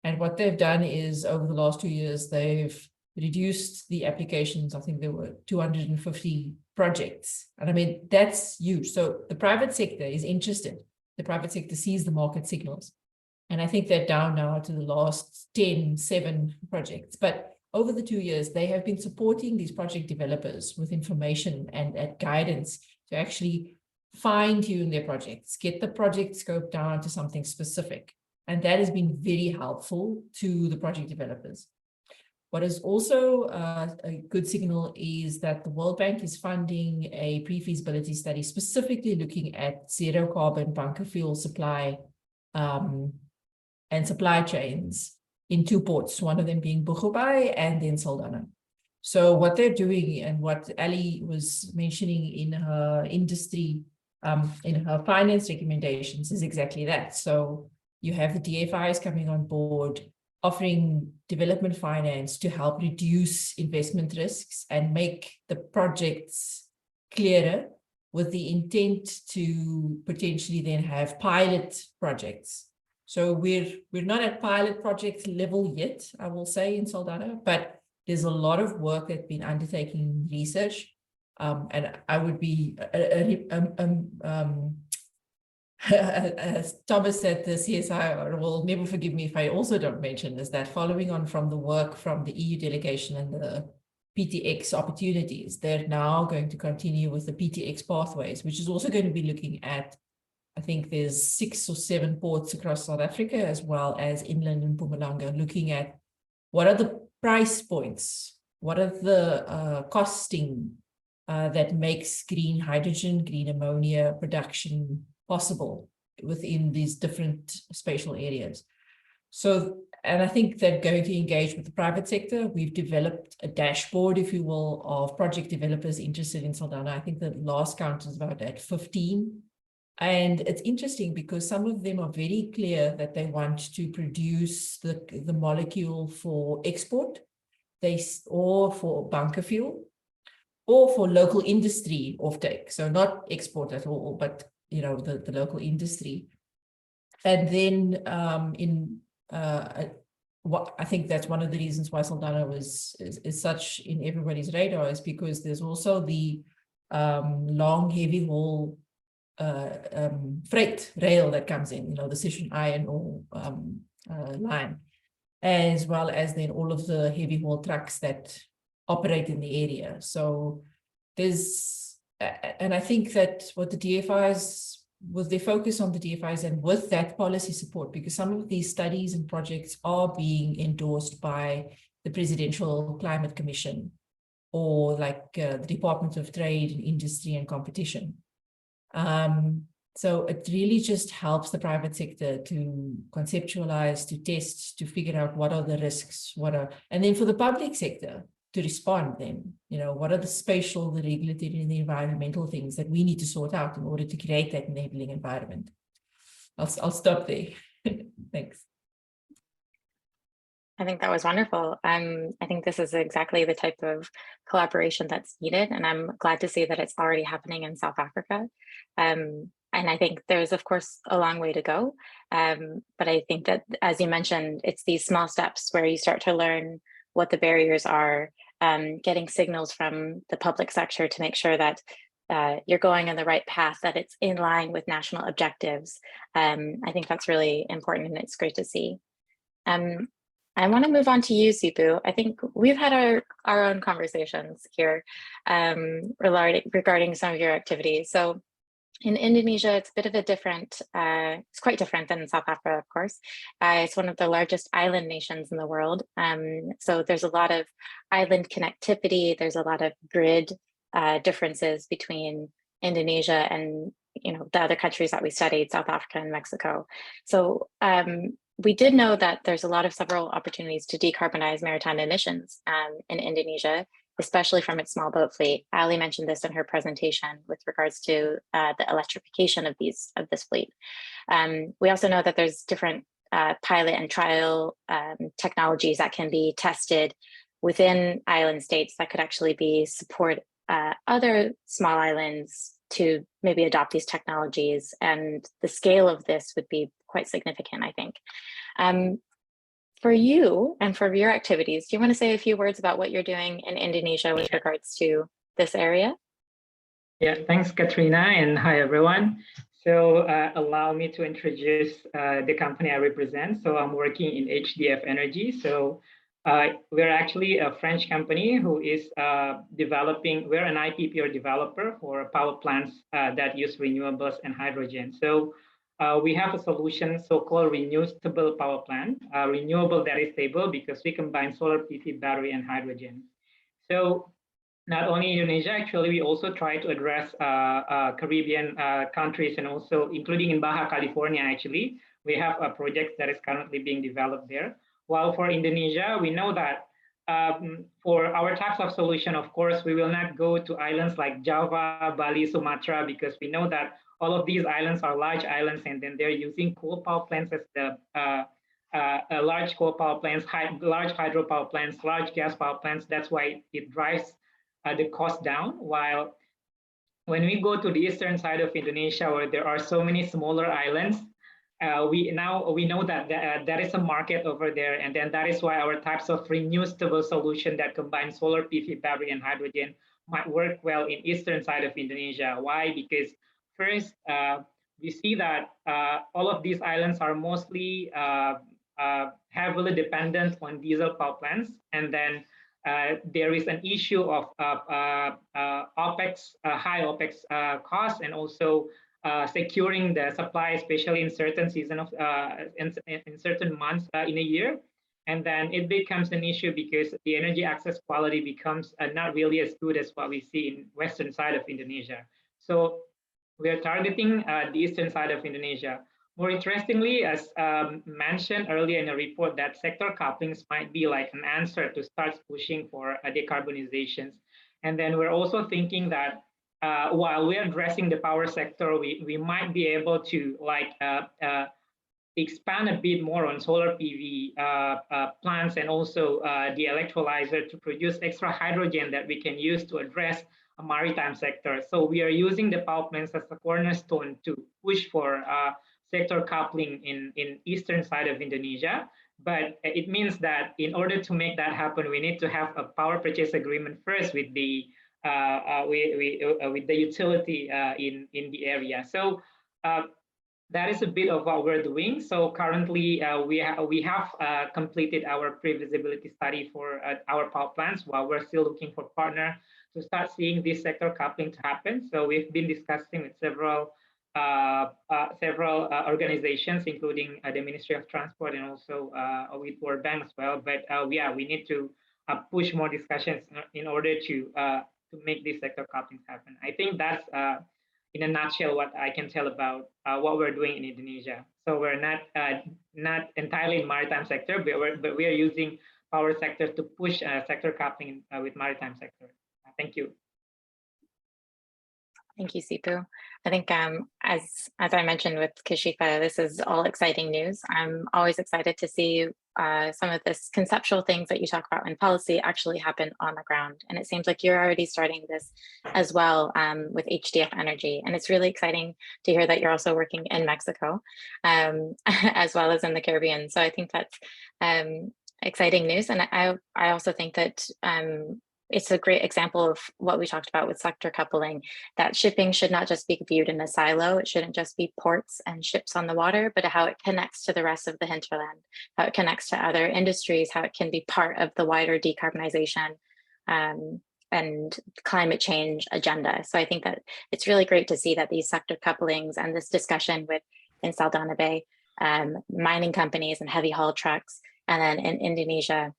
And what they've done is over the last 2 years, they've reduced the applications. I think there were 250 projects. And I mean, that's huge. So the private sector is interested. The private sector sees the market signals. And I think they're down now to the last 7 projects. But over the 2 years, they have been supporting these project developers with information and guidance to actually fine-tune their projects, get the project scope down to something specific. And that has been very helpful to the project developers. What is also a good signal is that the World Bank is funding a pre-feasibility study specifically looking at zero carbon bunker fuel supply and supply chains in 2 ports, one of them being Boegoebaai and then Saldanha. So what they're doing and what Ali was mentioning in her industry, in her finance recommendations is exactly that. So you have the DFIs coming on board, offering development finance to help reduce investment risks and make the projects clearer with the intent to potentially then have pilot projects. So we're not at pilot project level yet, I will say, in Saldanha, but there's a lot of work that's been undertaking research. And I would be, as Thomas said, the CSIR will never forgive me if I also don't mention is that following on from the work from the EU delegation and the PTX opportunities, they're now going to continue with the PTX pathways, which is also going to be looking at, I think there's 6 or 7 ports across South Africa, as well as inland in Mpumalanga, looking at what are the price points, what are the costing that makes green hydrogen, green ammonia production possible within these different spatial areas. So, and I think they're going to engage with the private sector. We've developed a dashboard, if you will, of project developers interested in Saldanha. I think the last count is about at 15. And it's interesting because some of them are very clear that they want to produce the molecule for export, or for bunker fuel, or for local industry offtake. So not export at all, but you know, the local industry. And then what I think that's one of the reasons why Saldanha is such in everybody's radar is because there's also the long heavy haul freight rail that comes in, you know, the Sishen iron ore line, as well as then all of the heavy haul trucks that operate in the area. So there's, and I think that what the DFIs, with their focus on the DFIs and with that policy support, because some of these studies and projects are being endorsed by the Presidential Climate Commission or like the Department of Trade, Industry and Competition. So it really just helps the private sector to conceptualize, to test, to figure out what are the risks, and then for the public sector to respond then, you know, what are the spatial, the regulatory and the environmental things that we need to sort out in order to create that enabling environment. I'll stop there. Thanks. I think that was wonderful. I think this is exactly the type of collaboration that's needed, and I'm glad to see that it's already happening in South Africa. And I think there's, of course, a long way to go. But I think that, as you mentioned, it's these small steps where you start to learn what the barriers are, getting signals from the public sector to make sure that you're going in the right path, that it's in line with national objectives. I think that's really important, and it's great to see. I want to move on to you, Sipu. I think we've had our own conversations here regarding some of your activities. So in Indonesia, it's a bit of a different, it's quite different than South Africa, of course. It's one of the largest island nations in the world. So there's a lot of island connectivity. There's a lot of grid differences between Indonesia and, you know, the other countries that we studied, South Africa and Mexico. So we did know that there's several opportunities to decarbonize maritime emissions in Indonesia. especially from its small boat fleet. Ali mentioned this in her presentation with regards to the electrification of this fleet. We also know that there's different pilot and trial technologies that can be tested within island states that could actually support other small islands to maybe adopt these technologies, and the scale of this would be quite significant, I think. For you and for your activities, do you want to say a few words about what you're doing in Indonesia with regards to this area? Yeah, thanks, Katrina, and hi, everyone. So allow me to introduce the company I represent. So I'm working in HDF Energy. So we're actually a French company who is developing, we're an IPP developer for power plants that use renewables and hydrogen. So we have a solution, so-called renewable power plant, renewable that is stable because we combine solar PV, battery, and hydrogen. So not only Indonesia, actually, we also try to address Caribbean countries, and also including in Baja California, actually, we have a project that is currently being developed there. While for Indonesia, we know that for our types of solution, of course, we will not go to islands like Java, Bali, Sumatra, because we know that all of these islands are large islands, and then they're using coal power plants as the large coal power plants, large hydropower plants, large gas power plants. That's why it drives the cost down. While when we go to the eastern side of Indonesia, where there are so many smaller islands, we know that there is a market over there, and then that is why our types of renewable solution that combine solar PV, battery, and hydrogen might work well in eastern side of Indonesia. Why? Because first, we see that all of these islands are mostly heavily dependent on diesel power plants, and then there is an issue of OPEX, high OPEX costs, and also securing the supply, especially in certain season of in certain months in a year. And then it becomes an issue because the energy access quality becomes not really as good as what we see in western side of Indonesia. So we are targeting the eastern side of Indonesia. More interestingly, as mentioned earlier in the report, that sector couplings might be like an answer to start pushing for decarbonizations. And then we're also thinking that while we're addressing the power sector, we might be able to expand a bit more on solar PV plants, and also the electrolyzer to produce extra hydrogen that we can use to address a maritime sector. So we are using the power plants as a cornerstone to push for sector coupling in eastern side of Indonesia. But it means that in order to make that happen, we need to have a power purchase agreement first with the utility in the area. So that is a bit of what we're doing. So currently, we have completed our pre-feasibility study for our power plants, while we're still looking for partner to start seeing this sector coupling to happen. So we've been discussing with several organizations, including the Ministry of Transport, and also with World Bank as well. But yeah, we need to push more discussions in order to make these sector couplings happen. I think that's in a nutshell what I can tell about what we're doing in Indonesia. So we're not entirely in maritime sector, but we are using power sector to push sector coupling with maritime sector. Thank you. Thank you, Sipu. I think as I mentioned with Kashifa, this is all exciting news. I'm always excited to see some of this conceptual things that you talk about in policy actually happen on the ground. And it seems like you're already starting this as well with HDF Energy. And it's really exciting to hear that you're also working in Mexico as well as in the Caribbean. So I think that's exciting news. And I also think that it's a great example of what we talked about with sector coupling, that shipping should not just be viewed in a silo. It shouldn't just be ports and ships on the water, but how it connects to the rest of the hinterland, how it connects to other industries, how it can be part of the wider decarbonization and climate change agenda. So I think that it's really great to see that these sector couplings and this discussion in Saldanha Bay, mining companies and heavy haul trucks, and then in Indonesia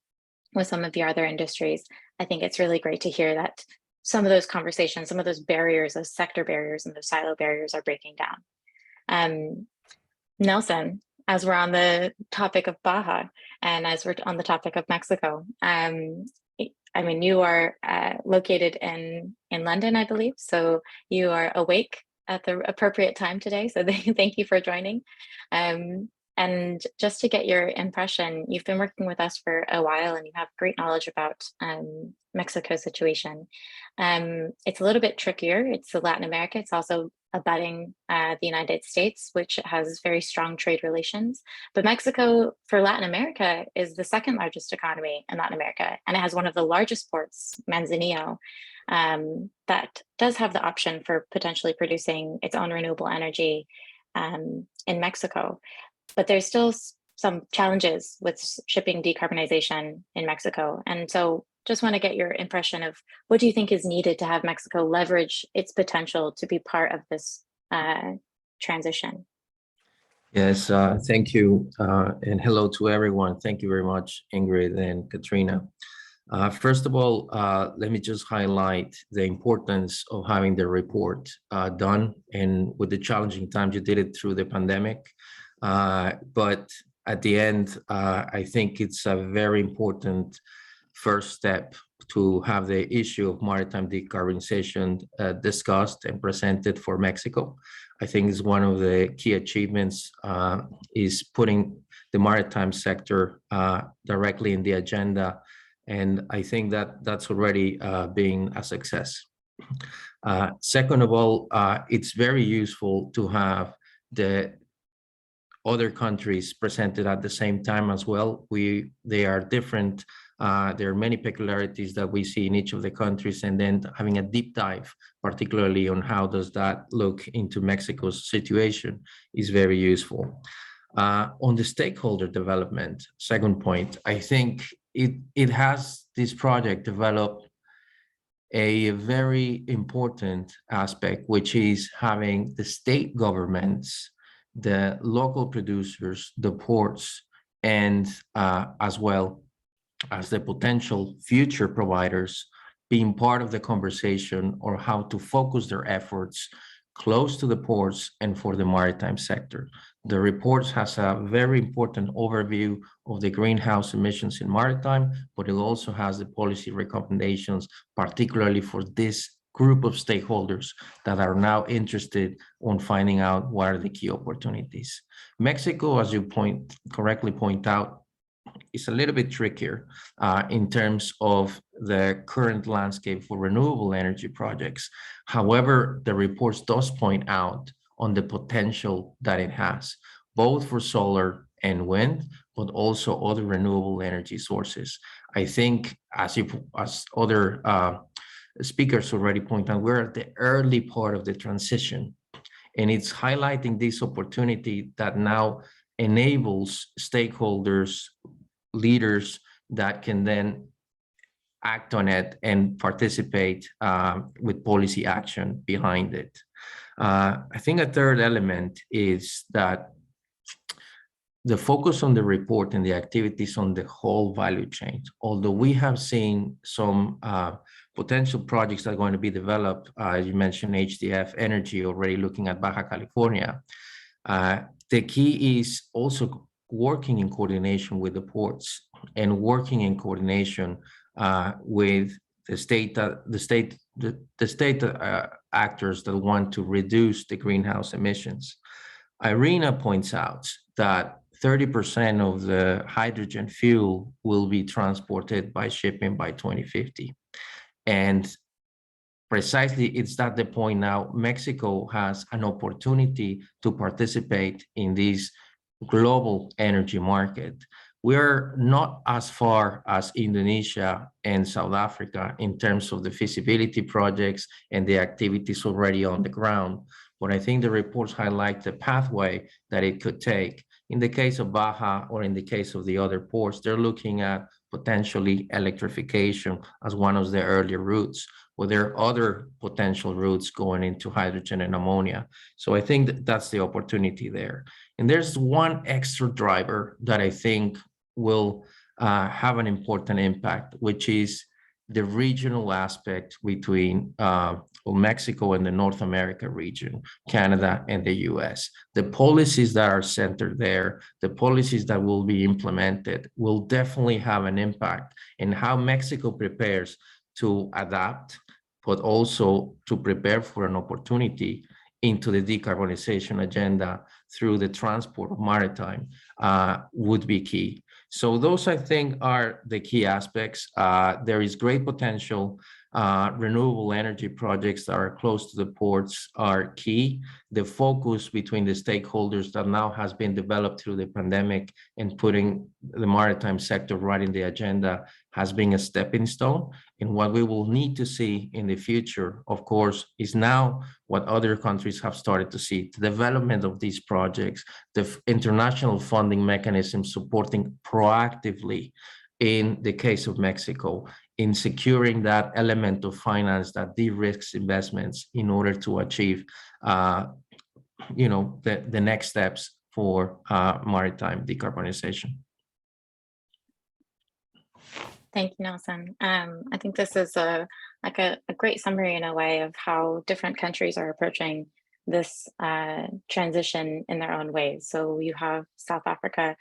with some of the other industries. I think it's really great to hear that some of those conversations, some of those barriers, those sector barriers and those silo barriers are breaking down. Nelson, as we're on the topic of Baja and as we're on the topic of Mexico, I mean, you are located in London, I believe, so you are awake at the appropriate time today. So thank you for joining. And just to get your impression, you've been working with us for a while and you have great knowledge about Mexico's situation. It's a little bit trickier. It's Latin America. It's also abutting the United States, which has very strong trade relations. But Mexico, for Latin America, is the second largest economy in Latin America, and it has one of the largest ports, Manzanillo, that does have the option for potentially producing its own renewable energy in Mexico. But there's still some challenges with shipping decarbonization in Mexico. And so just want to get your impression of what do you think is needed to have Mexico leverage its potential to be part of this transition? Yes, thank you. And hello to everyone. Thank you very much, Ingrid and Katrina. First of all, let me just highlight the importance of having the report done, and with the challenging times you did it through the pandemic. But at the end, I think it's a very important first step to have the issue of maritime decarbonization discussed and presented for Mexico. I think it's one of the key achievements is putting the maritime sector directly in the agenda. And I think that that's already being a success. Second of all, it's very useful to have the other countries presented at the same time as well. They are different. There are many peculiarities that we see in each of the countries, and then having a deep dive, particularly on how does that look into Mexico's situation, is very useful. On the stakeholder development, second point, I think it has this project developed a very important aspect, which is having the state governments, the local producers, the ports, and as well as the potential future providers being part of the conversation or how to focus their efforts close to the ports and for the maritime sector. The report has a very important overview of the greenhouse emissions in maritime, but it also has the policy recommendations, particularly for this group of stakeholders that are now interested on finding out what are the key opportunities. Mexico, as you correctly point out, is a little bit trickier in terms of the current landscape for renewable energy projects. However, the report does point out on the potential that it has, both for solar and wind, but also other renewable energy sources. I think, as other speakers already pointed out, we're at the early part of the transition, and it's highlighting this opportunity that now enables stakeholders, leaders that can then act on it and participate with policy action behind it. I think a third element is that the focus on the report and the activities on the whole value chain. Although we have seen some potential projects that are going to be developed, you mentioned HDF Energy already looking at Baja California. The key is also working in coordination with the ports and working in coordination with the state actors that want to reduce the greenhouse emissions. Irina points out that 30% of the hydrogen fuel will be transported by shipping by 2050. And precisely, it's at the point now Mexico has an opportunity to participate in this global energy market. We're not as far as Indonesia and South Africa in terms of the feasibility projects and the activities already on the ground. But I think the reports highlight the pathway that it could take. In the case of Baja, or in the case of the other ports, they're looking at potentially electrification as one of the earlier routes, but there are other potential routes going into hydrogen and ammonia. So I think that's the opportunity there. And there's one extra driver that I think will have an important impact, which is the regional aspect between well, Mexico and the North America region, Canada and the US. The policies that are centered there, the policies that will be implemented will definitely have an impact in how Mexico prepares to adapt, but also to prepare for an opportunity into the decarbonization agenda through the transport of maritime would be key. So those, I think, are the key aspects. There is great potential. Renewable energy projects that are close to the ports are key. The focus between the stakeholders that now has been developed through the pandemic and putting the maritime sector right in the agenda has been a stepping stone. And what we will need to see in the future, of course, is now what other countries have started to see, the development of these projects, the international funding mechanisms supporting proactively, in the case of Mexico, in securing that element of finance that de-risks investments in order to achieve, the next steps for maritime decarbonization. Thank you, Nelson. I think this is a great summary in a way of how different countries are approaching this transition in their own ways. So you have South Africa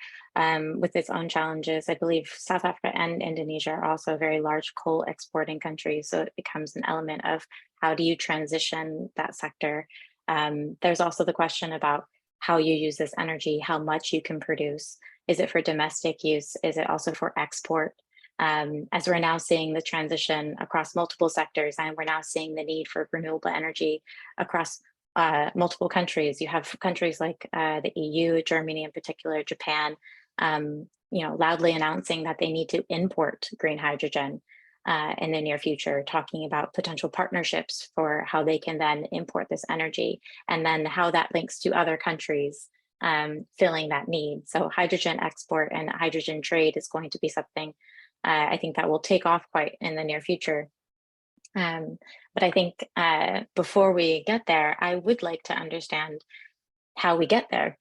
with its own challenges. I believe South Africa and Indonesia are also very large coal exporting countries. So it becomes an element of how do you transition that sector. There's also the question about how you use this energy, how much you can produce. Is it for domestic use? Is it also for export? As we're now seeing the transition across multiple sectors, and we're now seeing the need for renewable energy across multiple countries. You have countries like the EU, Germany in particular, Japan, loudly announcing that they need to import green hydrogen in the near future, talking about potential partnerships for how they can then import this energy, and then how that links to other countries filling that need. So hydrogen export and hydrogen trade is going to be something I think that will take off quite in the near future. But I think before we get there, I would like to understand how we get there.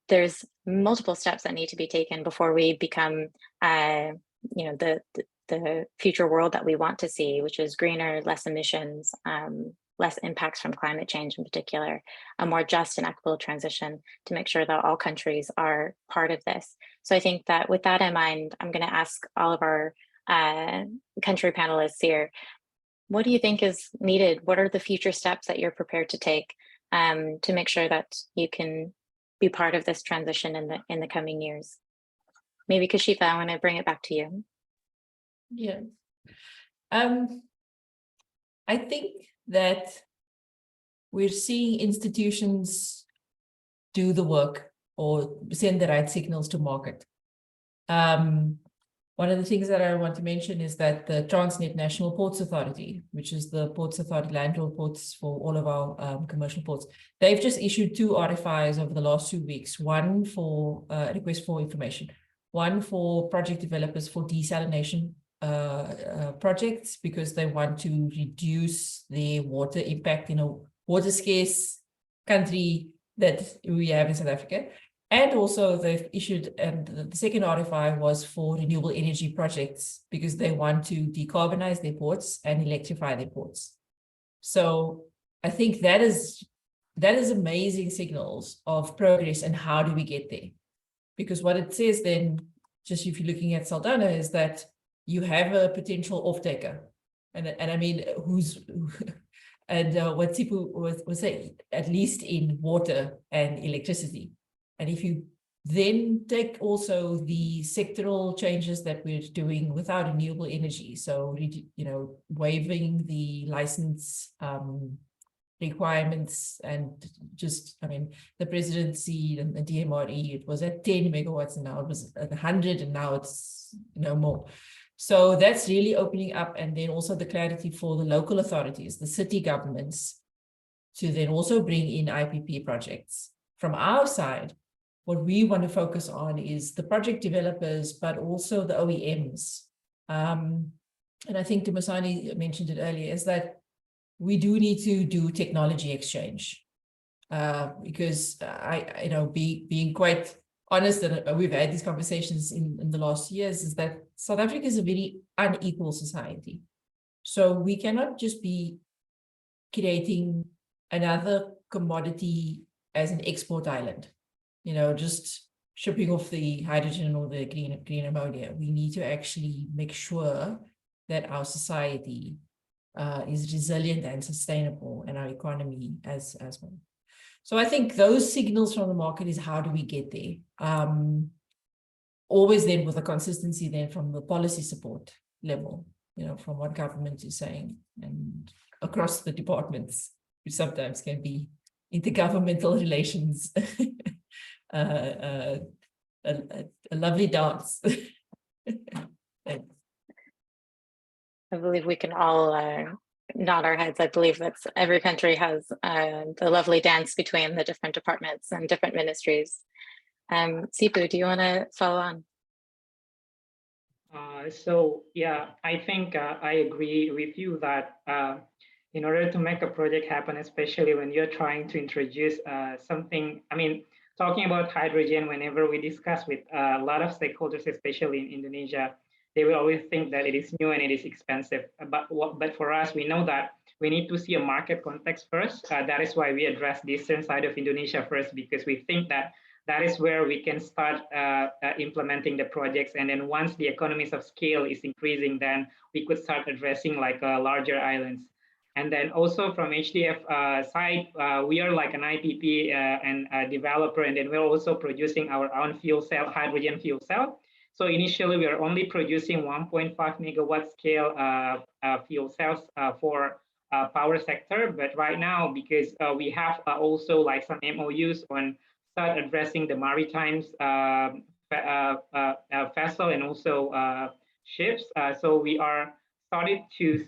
There's multiple steps that need to be taken before we become, the future world that we want to see, which is greener, less emissions, less impacts from climate change in particular, a more just and equitable transition to make sure that all countries are part of this. So I think that with that in mind, I'm going to ask all of our country panelists here, what do you think is needed? What are the future steps that you're prepared to take to make sure that you can be part of this transition in the coming years? Maybe Kashifa, I want to bring it back to you. Yeah. I think that we're seeing institutions do the work or send the right signals to market. One of the things that I want to mention is that the Transnet National Ports Authority, which is the ports authority, land ports for all of our commercial ports, they've just issued 2 RFIs over the last 2 weeks, one for request for information, one for project developers for desalination projects, because they want to reduce their water impact in a water scarce country that we have in South Africa. And also they've issued, and the second RFI was for renewable energy projects, because they want to decarbonize their ports and electrify their ports. So I think that is amazing signals of progress and how do we get there? Because what it says then, just if you're looking at Saldanha, is that you have a potential off-taker. And I mean, what Tipu was saying, at least in water and electricity. And if you then take also the sectoral changes that we're doing with our renewable energy, so, waiving the license requirements, and just, I mean, the presidency and the DMRE, it was at 10 megawatts and now it was at 100 and now it's no more. So that's really opening up, and then also the clarity for the local authorities, the city governments, to then also bring in IPP projects. From our side, what we want to focus on is the project developers, but also the OEMs. And I think Dumisani mentioned it earlier, is that we do need to do technology exchange. Because being quite honest, and we've had these conversations in the last years, is that South Africa is a very unequal society. So we cannot just be creating another commodity as an export island, just shipping off the hydrogen or the green ammonia. We need to actually make sure that our society is resilient and sustainable, and our economy as well. So I think those signals from the market is how do we get there? Always then with a consistency then from the policy support level, from what government is saying and across the departments, which sometimes can be intergovernmental relations. A lovely dance. Thanks. I believe we can all nod our heads. I believe that every country has the lovely dance between the different departments and different ministries. Sipu, do you want to follow on? So yeah, I think I agree with you that in order to make a project happen, especially when you're trying to introduce something, talking about hydrogen, whenever we discuss with a lot of stakeholders, especially in Indonesia, they will always think that it is new and it is expensive. But for us, we know that we need to see a market context first. That is why we address the eastern side of Indonesia first, because we think that is where we can start implementing the projects. And then once the economies of scale is increasing, then we could start addressing like larger islands. And then also from HDF side, we are like an IPP and a developer, and then we're also producing our own fuel cell, hydrogen fuel cell. So initially we are only producing 1.5 megawatt scale fuel cells for power sector. But right now, because we have also like some MOUs on start addressing the Maritime's vessel and also ships. So we are started to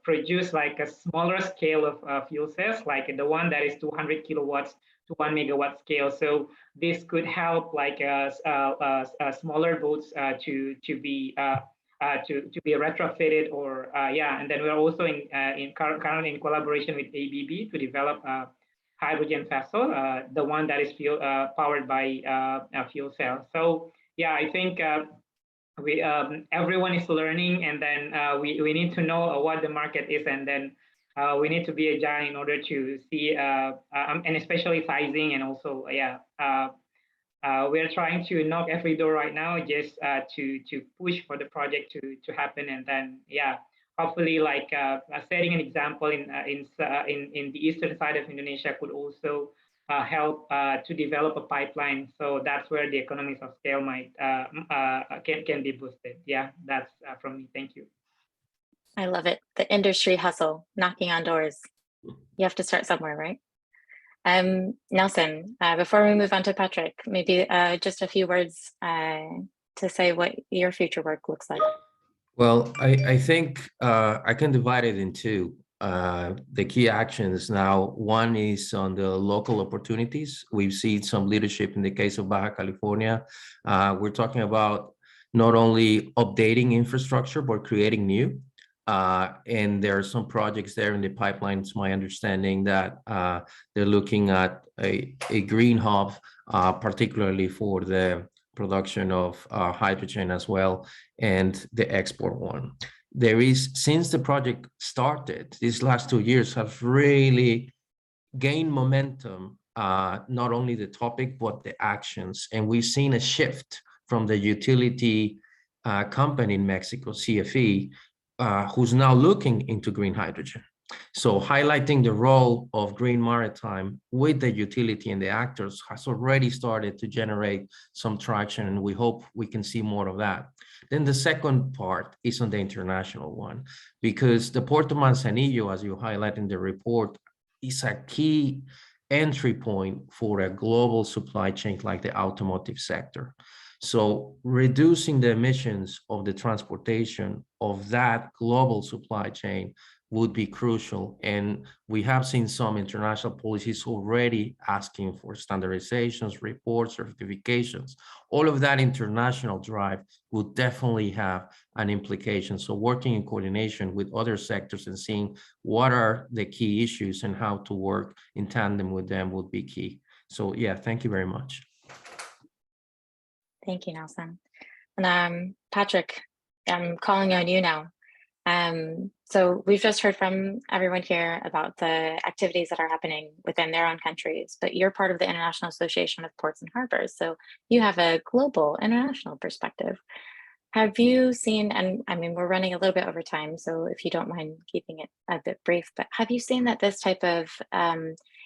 produce like a smaller scale of fuel cells, like the one that is 200 kilowatts to 1 megawatt scale. So this could help like smaller boats to be retrofitted, or and then we're also currently in collaboration with ABB to develop a hydrogen vessel, the one that is powered by fuel cell. So yeah, I think everyone is learning, and then we need to know what the market is, and then we need to be agile in order to see and especially sizing, and also we're trying to knock every door right now just to push for the project to happen, and then hopefully like setting an example in the eastern side of Indonesia could also help to develop a pipeline. So that's where the economies of scale might can be boosted. Yeah, that's from me. Thank you. I love it. The industry hustle, knocking on doors. You have to start somewhere, right? Nelson, before we move on to Patrick, maybe just a few words to say what your future work looks like. Well, I think I can divide it in two. The key actions now, one is on the local opportunities. We've seen some leadership in the case of Baja California. We're talking about not only updating infrastructure, but creating new. And there are some projects there in the pipeline. It's my understanding that they're looking at a green hub, particularly for the production of hydrogen as well, and the export one. There is, since the project started, these last 2 years have really gained momentum, not only the topic, but the actions. And we've seen a shift from the utility company in Mexico, CFE, who's now looking into green hydrogen. So highlighting the role of Green Maritime with the utility and the actors has already started to generate some traction, and we hope we can see more of that. Then the second part is on the international one, because the Port of Manzanillo, as you highlight in the report, is a key entry point for a global supply chain like the automotive sector. So reducing the emissions of the transportation of that global supply chain would be crucial. And we have seen some international policies already asking for standardizations, reports, certifications. All of that international drive would definitely have an implication. So working in coordination with other sectors and seeing what are the key issues and how to work in tandem with them would be key. So yeah, thank you very much. Thank you, Nelson. And Patrick, I'm calling on you now. So we've just heard from everyone here about the activities that are happening within their own countries, but you're part of the International Association of Ports and Harbors, so you have a global, international perspective. Have you seen, and I mean, we're running a little bit over time, so if you don't mind keeping it a bit brief, but have you seen that this type of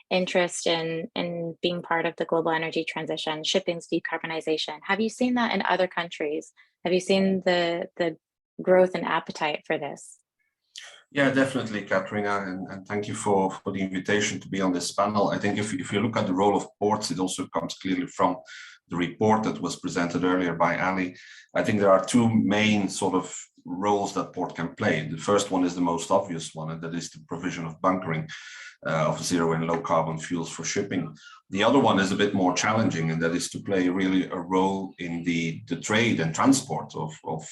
interest in being part of the global energy transition, shipping's decarbonization, have you seen that in other countries? Have you seen the growth and appetite for this? Yeah, definitely, Katrina, and thank you for the invitation to be on this panel. I think if you look at the role of ports, it also comes clearly from the report that was presented earlier by Ali. I think there are two main sort of roles that port can play. The first one is the most obvious one, and that is the provision of bunkering of zero and low carbon fuels for shipping. The other one is a bit more challenging, and that is to play really a role in the trade and transport of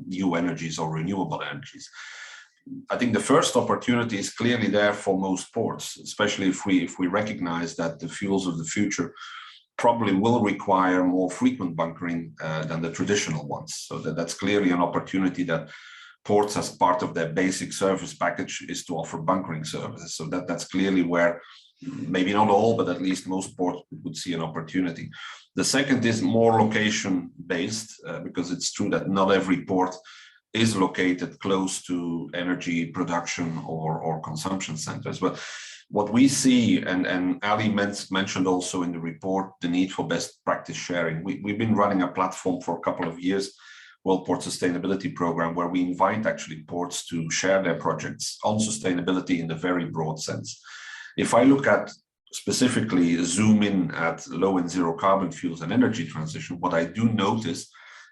new energies or renewable energies. I think the first opportunity is clearly there for most ports, especially if we recognize that the fuels of the future probably will require more frequent bunkering than the traditional ones. So that's clearly an opportunity that ports, as part of their basic service package, is to offer bunkering services. So that's clearly where maybe not all, but at least most ports would see an opportunity. The second is more location based, because it's true that not every port is located close to energy production or consumption centers. But what we see, and Ali mentioned also in the report, the need for best practice sharing. We've been running a platform for a couple of years, World Port Sustainability Program, where we invite actually ports to share their projects on sustainability in the very broad sense. If I look at specifically zoom in at low and zero carbon fuels and energy transition, what I do notice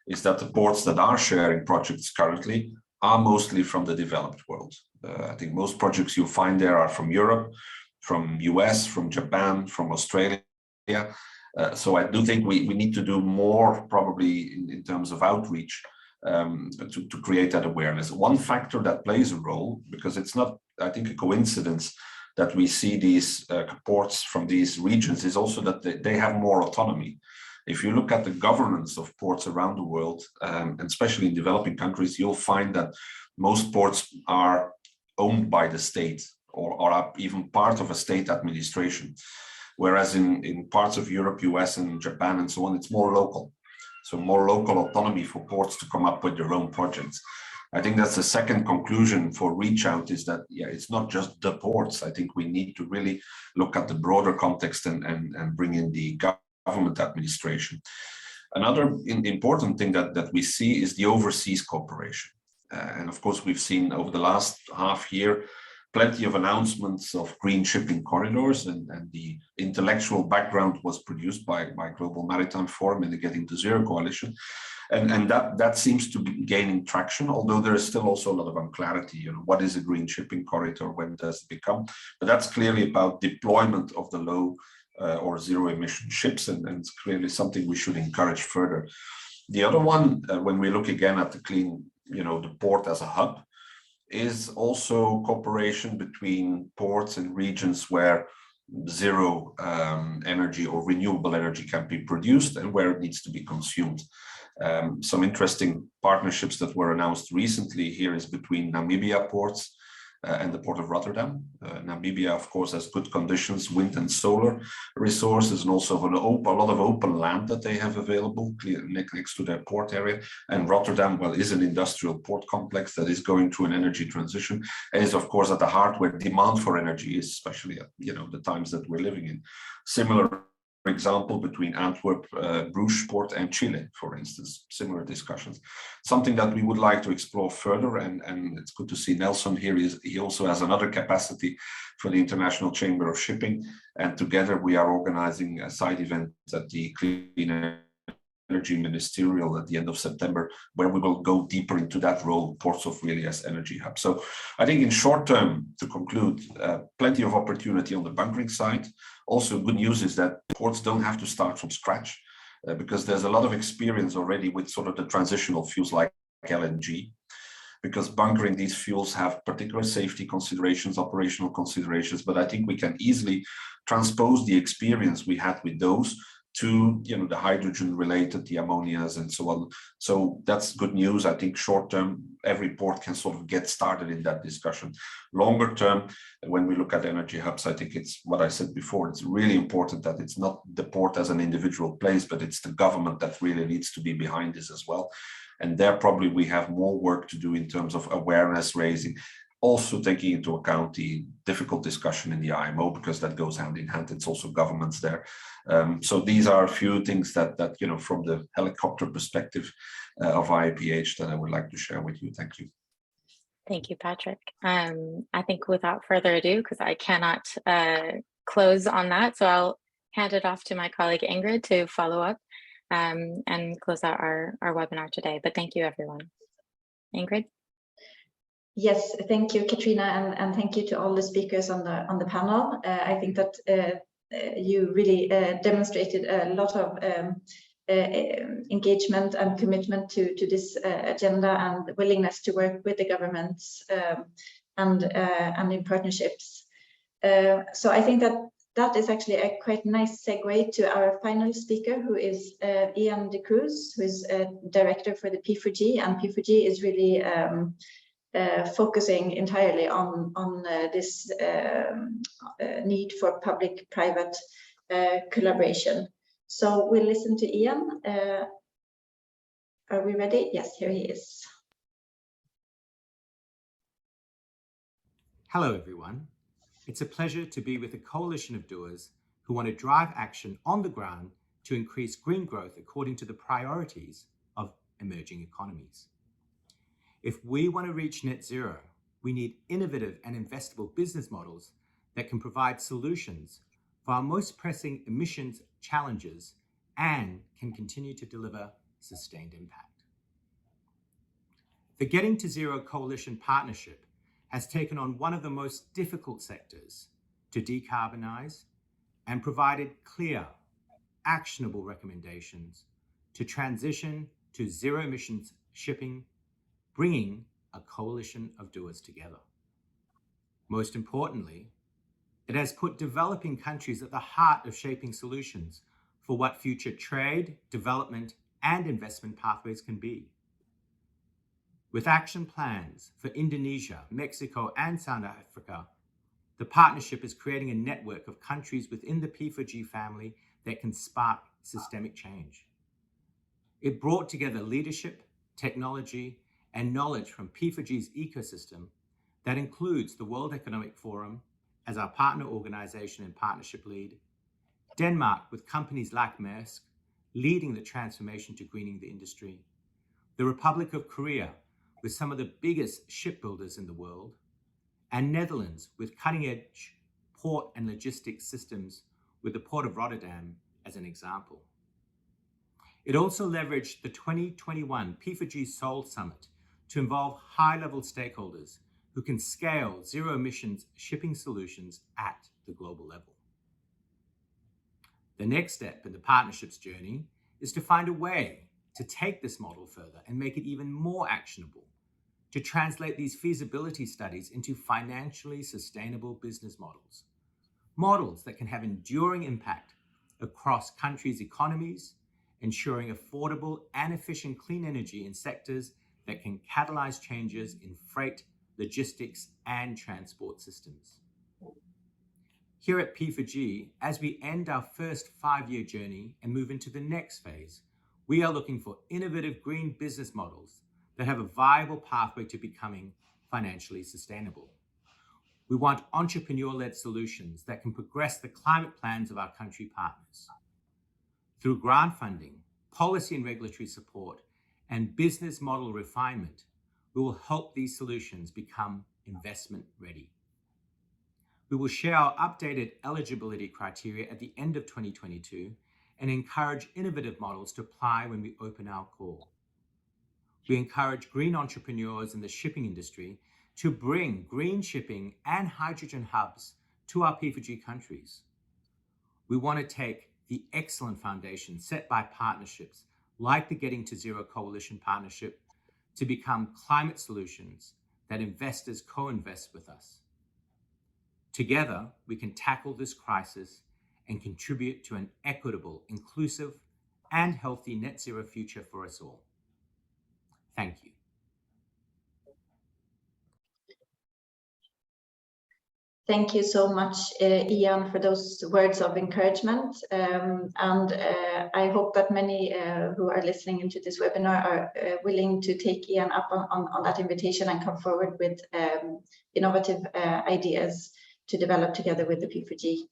is that the ports that are sharing projects currently are mostly from the developed world. I think most projects you'll find there are from Europe, from US, from Japan, from Australia. So I do think we need to do more probably in terms of outreach to create that awareness. One factor that plays a role, because it's not, I think, a coincidence that we see these ports from these regions, is also that they have more autonomy. If you look at the governance of ports around the world, and especially in developing countries, you'll find that most ports are owned by the state or are even part of a state administration. Whereas in parts of Europe, US and Japan and so on, it's more local. So more local autonomy for ports to come up with their own projects. I think that's the second conclusion for reach out, is that, yeah, it's not just the ports. I think we need to really look at the broader context and bring in the government administration. Another important thing that we see is the overseas cooperation. And of course, we've seen over the last half year, plenty of announcements of green shipping corridors, and the intellectual background was produced by Global Maritime Forum in the Getting to Zero Coalition. And that seems to be gaining traction, although there is still also a lot of unclarity. You know, what is a green shipping corridor? When does it become? But that's clearly about deployment of the low or zero emission ships, and it's clearly something we should encourage further. The other one, when we look again at the clean, you know, the port as a hub, is also cooperation between ports and regions where zero energy or renewable energy can be produced and where it needs to be consumed. Some interesting partnerships that were announced recently here is between Namibia ports and the port of Rotterdam. Namibia, of course, has good conditions, wind and solar resources, and also a lot of open land that they have available next to their port area. And Rotterdam, well, is an industrial port complex that is going through an energy transition, and is, of course, at the heart where demand for energy is, especially at, you know, the times that we're living in. Similar example between Antwerp, Bruges port and Chile, for instance, similar discussions. Something that we would like to explore further, and it's good to see Nelson here. He also has another capacity for the International Chamber of Shipping, and together we are organizing a side event at the Clean Energy Ministerial at the end of September, where we will go deeper into that role, ports of really as energy hub. So I think in short term, to conclude, plenty of opportunity on the bunkering side. Also, good news is that ports don't have to start from scratch, because there's a lot of experience already with sort of the transitional fuels like LNG, because bunkering these fuels have particular safety considerations, operational considerations, but I think we can easily transpose the experience we had with those to the hydrogen related, the ammonias and so on. So that's good news. I think short term, every port can sort of get started in that discussion. Longer term, when we look at energy hubs, I think it's what I said before, it's really important that it's not the port as an individual place, but it's the government that really needs to be behind this as well. And there probably we have more work to do in terms of awareness raising, also taking into account the difficult discussion in the IMO, because that goes hand in hand. It's also governments there. So these are a few things that from the helicopter perspective of IAPH that I would like to share with you. Thank you. Thank you, Patrick. I think without further ado, because I cannot close on that, so I'll hand it off to my colleague Ingrid to follow up and close out our webinar today. But thank you, everyone. Ingrid? Yes, thank you, Katrina, and thank you to all the speakers on the panel. I think that you really demonstrated a lot of engagement and commitment to this agenda, and willingness to work with the governments and in partnerships. So I think that is actually a quite nice segue to our final speaker, who is Ian de Cruz, who is director for the P4G, and P4G is really focusing entirely on this need for public-private collaboration. So we'll listen to Ian. Are we ready? Yes, here he is. Hello, everyone. It's a pleasure to be with a coalition of doers who want to drive action on the ground to increase green growth according to the priorities of emerging economies. If we want to reach net zero, we need innovative and investable business models that can provide solutions for our most pressing emissions challenges and can continue to deliver sustained impact. The Getting to Zero Coalition Partnership has taken on one of the most difficult sectors to decarbonize and provided clear, actionable recommendations to transition to zero emissions shipping, bringing a coalition of doers together. Most importantly, it has put developing countries at the heart of shaping solutions for what future trade, development, and investment pathways can be. With action plans for Indonesia, Mexico, and South Africa, the partnership is creating a network of countries within the P4G family that can spark systemic change. It brought together leadership, technology, and knowledge from P4G's ecosystem that includes the World Economic Forum as our partner organization and partnership lead, Denmark with companies like Maersk leading the transformation to greening the industry, the Republic of Korea with some of the biggest shipbuilders in the world, and Netherlands with cutting-edge port and logistics systems with the Port of Rotterdam as an example. It also leveraged the 2021 P4G Seoul Summit to involve high-level stakeholders who can scale zero-emissions shipping solutions at the global level. The next step in the partnership's journey is to find a way to take this model further and make it even more actionable, to translate these feasibility studies into financially sustainable business models, models that can have enduring impact across countries' economies, ensuring affordable and efficient clean energy in sectors that can catalyze changes in freight, logistics, and transport systems. Here at P4G, as we end our first 5-year journey and move into the next phase, we are looking for innovative green business models that have a viable pathway to becoming financially sustainable. We want entrepreneur-led solutions that can progress the climate plans of our country partners. Through grant funding, policy and regulatory support, and business model refinement, we will help these solutions become investment ready. We will share our updated eligibility criteria at the end of 2022 and encourage innovative models to apply when we open our call. We encourage green entrepreneurs in the shipping industry to bring green shipping and hydrogen hubs to our P4G countries. We want to take the excellent foundation set by partnerships like the Getting to Zero Coalition Partnership to become climate solutions that investors co-invest with us. Together, we can tackle this crisis and contribute to an equitable, inclusive, and healthy net zero future for us all. Thank you. Thank you so much, Ian, for those words of encouragement. I hope that many who are listening into this webinar are willing to take Ian up on that invitation and come forward with innovative ideas to develop together with the P4G.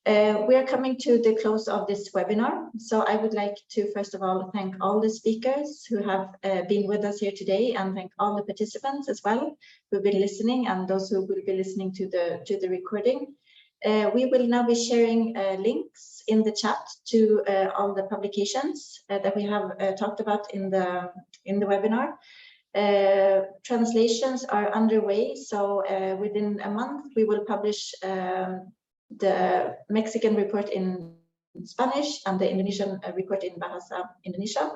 We are coming to the close of this webinar. So I would like to, first of all, thank all the speakers who have been with us here today, and thank all the participants as well who've been listening, and those who will be listening to the recording. We will now be sharing links in the chat to all the publications that we have talked about in the webinar. Translations are underway, so within a month we will publish the Mexican report in Spanish and the Indonesian report in Bahasa Indonesia.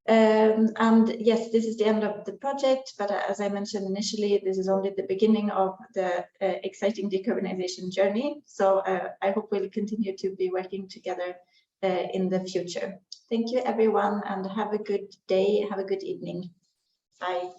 And yes, this is the end of the project, but as I mentioned initially, this is only the beginning of the exciting decarbonization journey. So I hope we'll continue to be working together in the future. Thank you, everyone, and have a good day, have a good evening. Bye.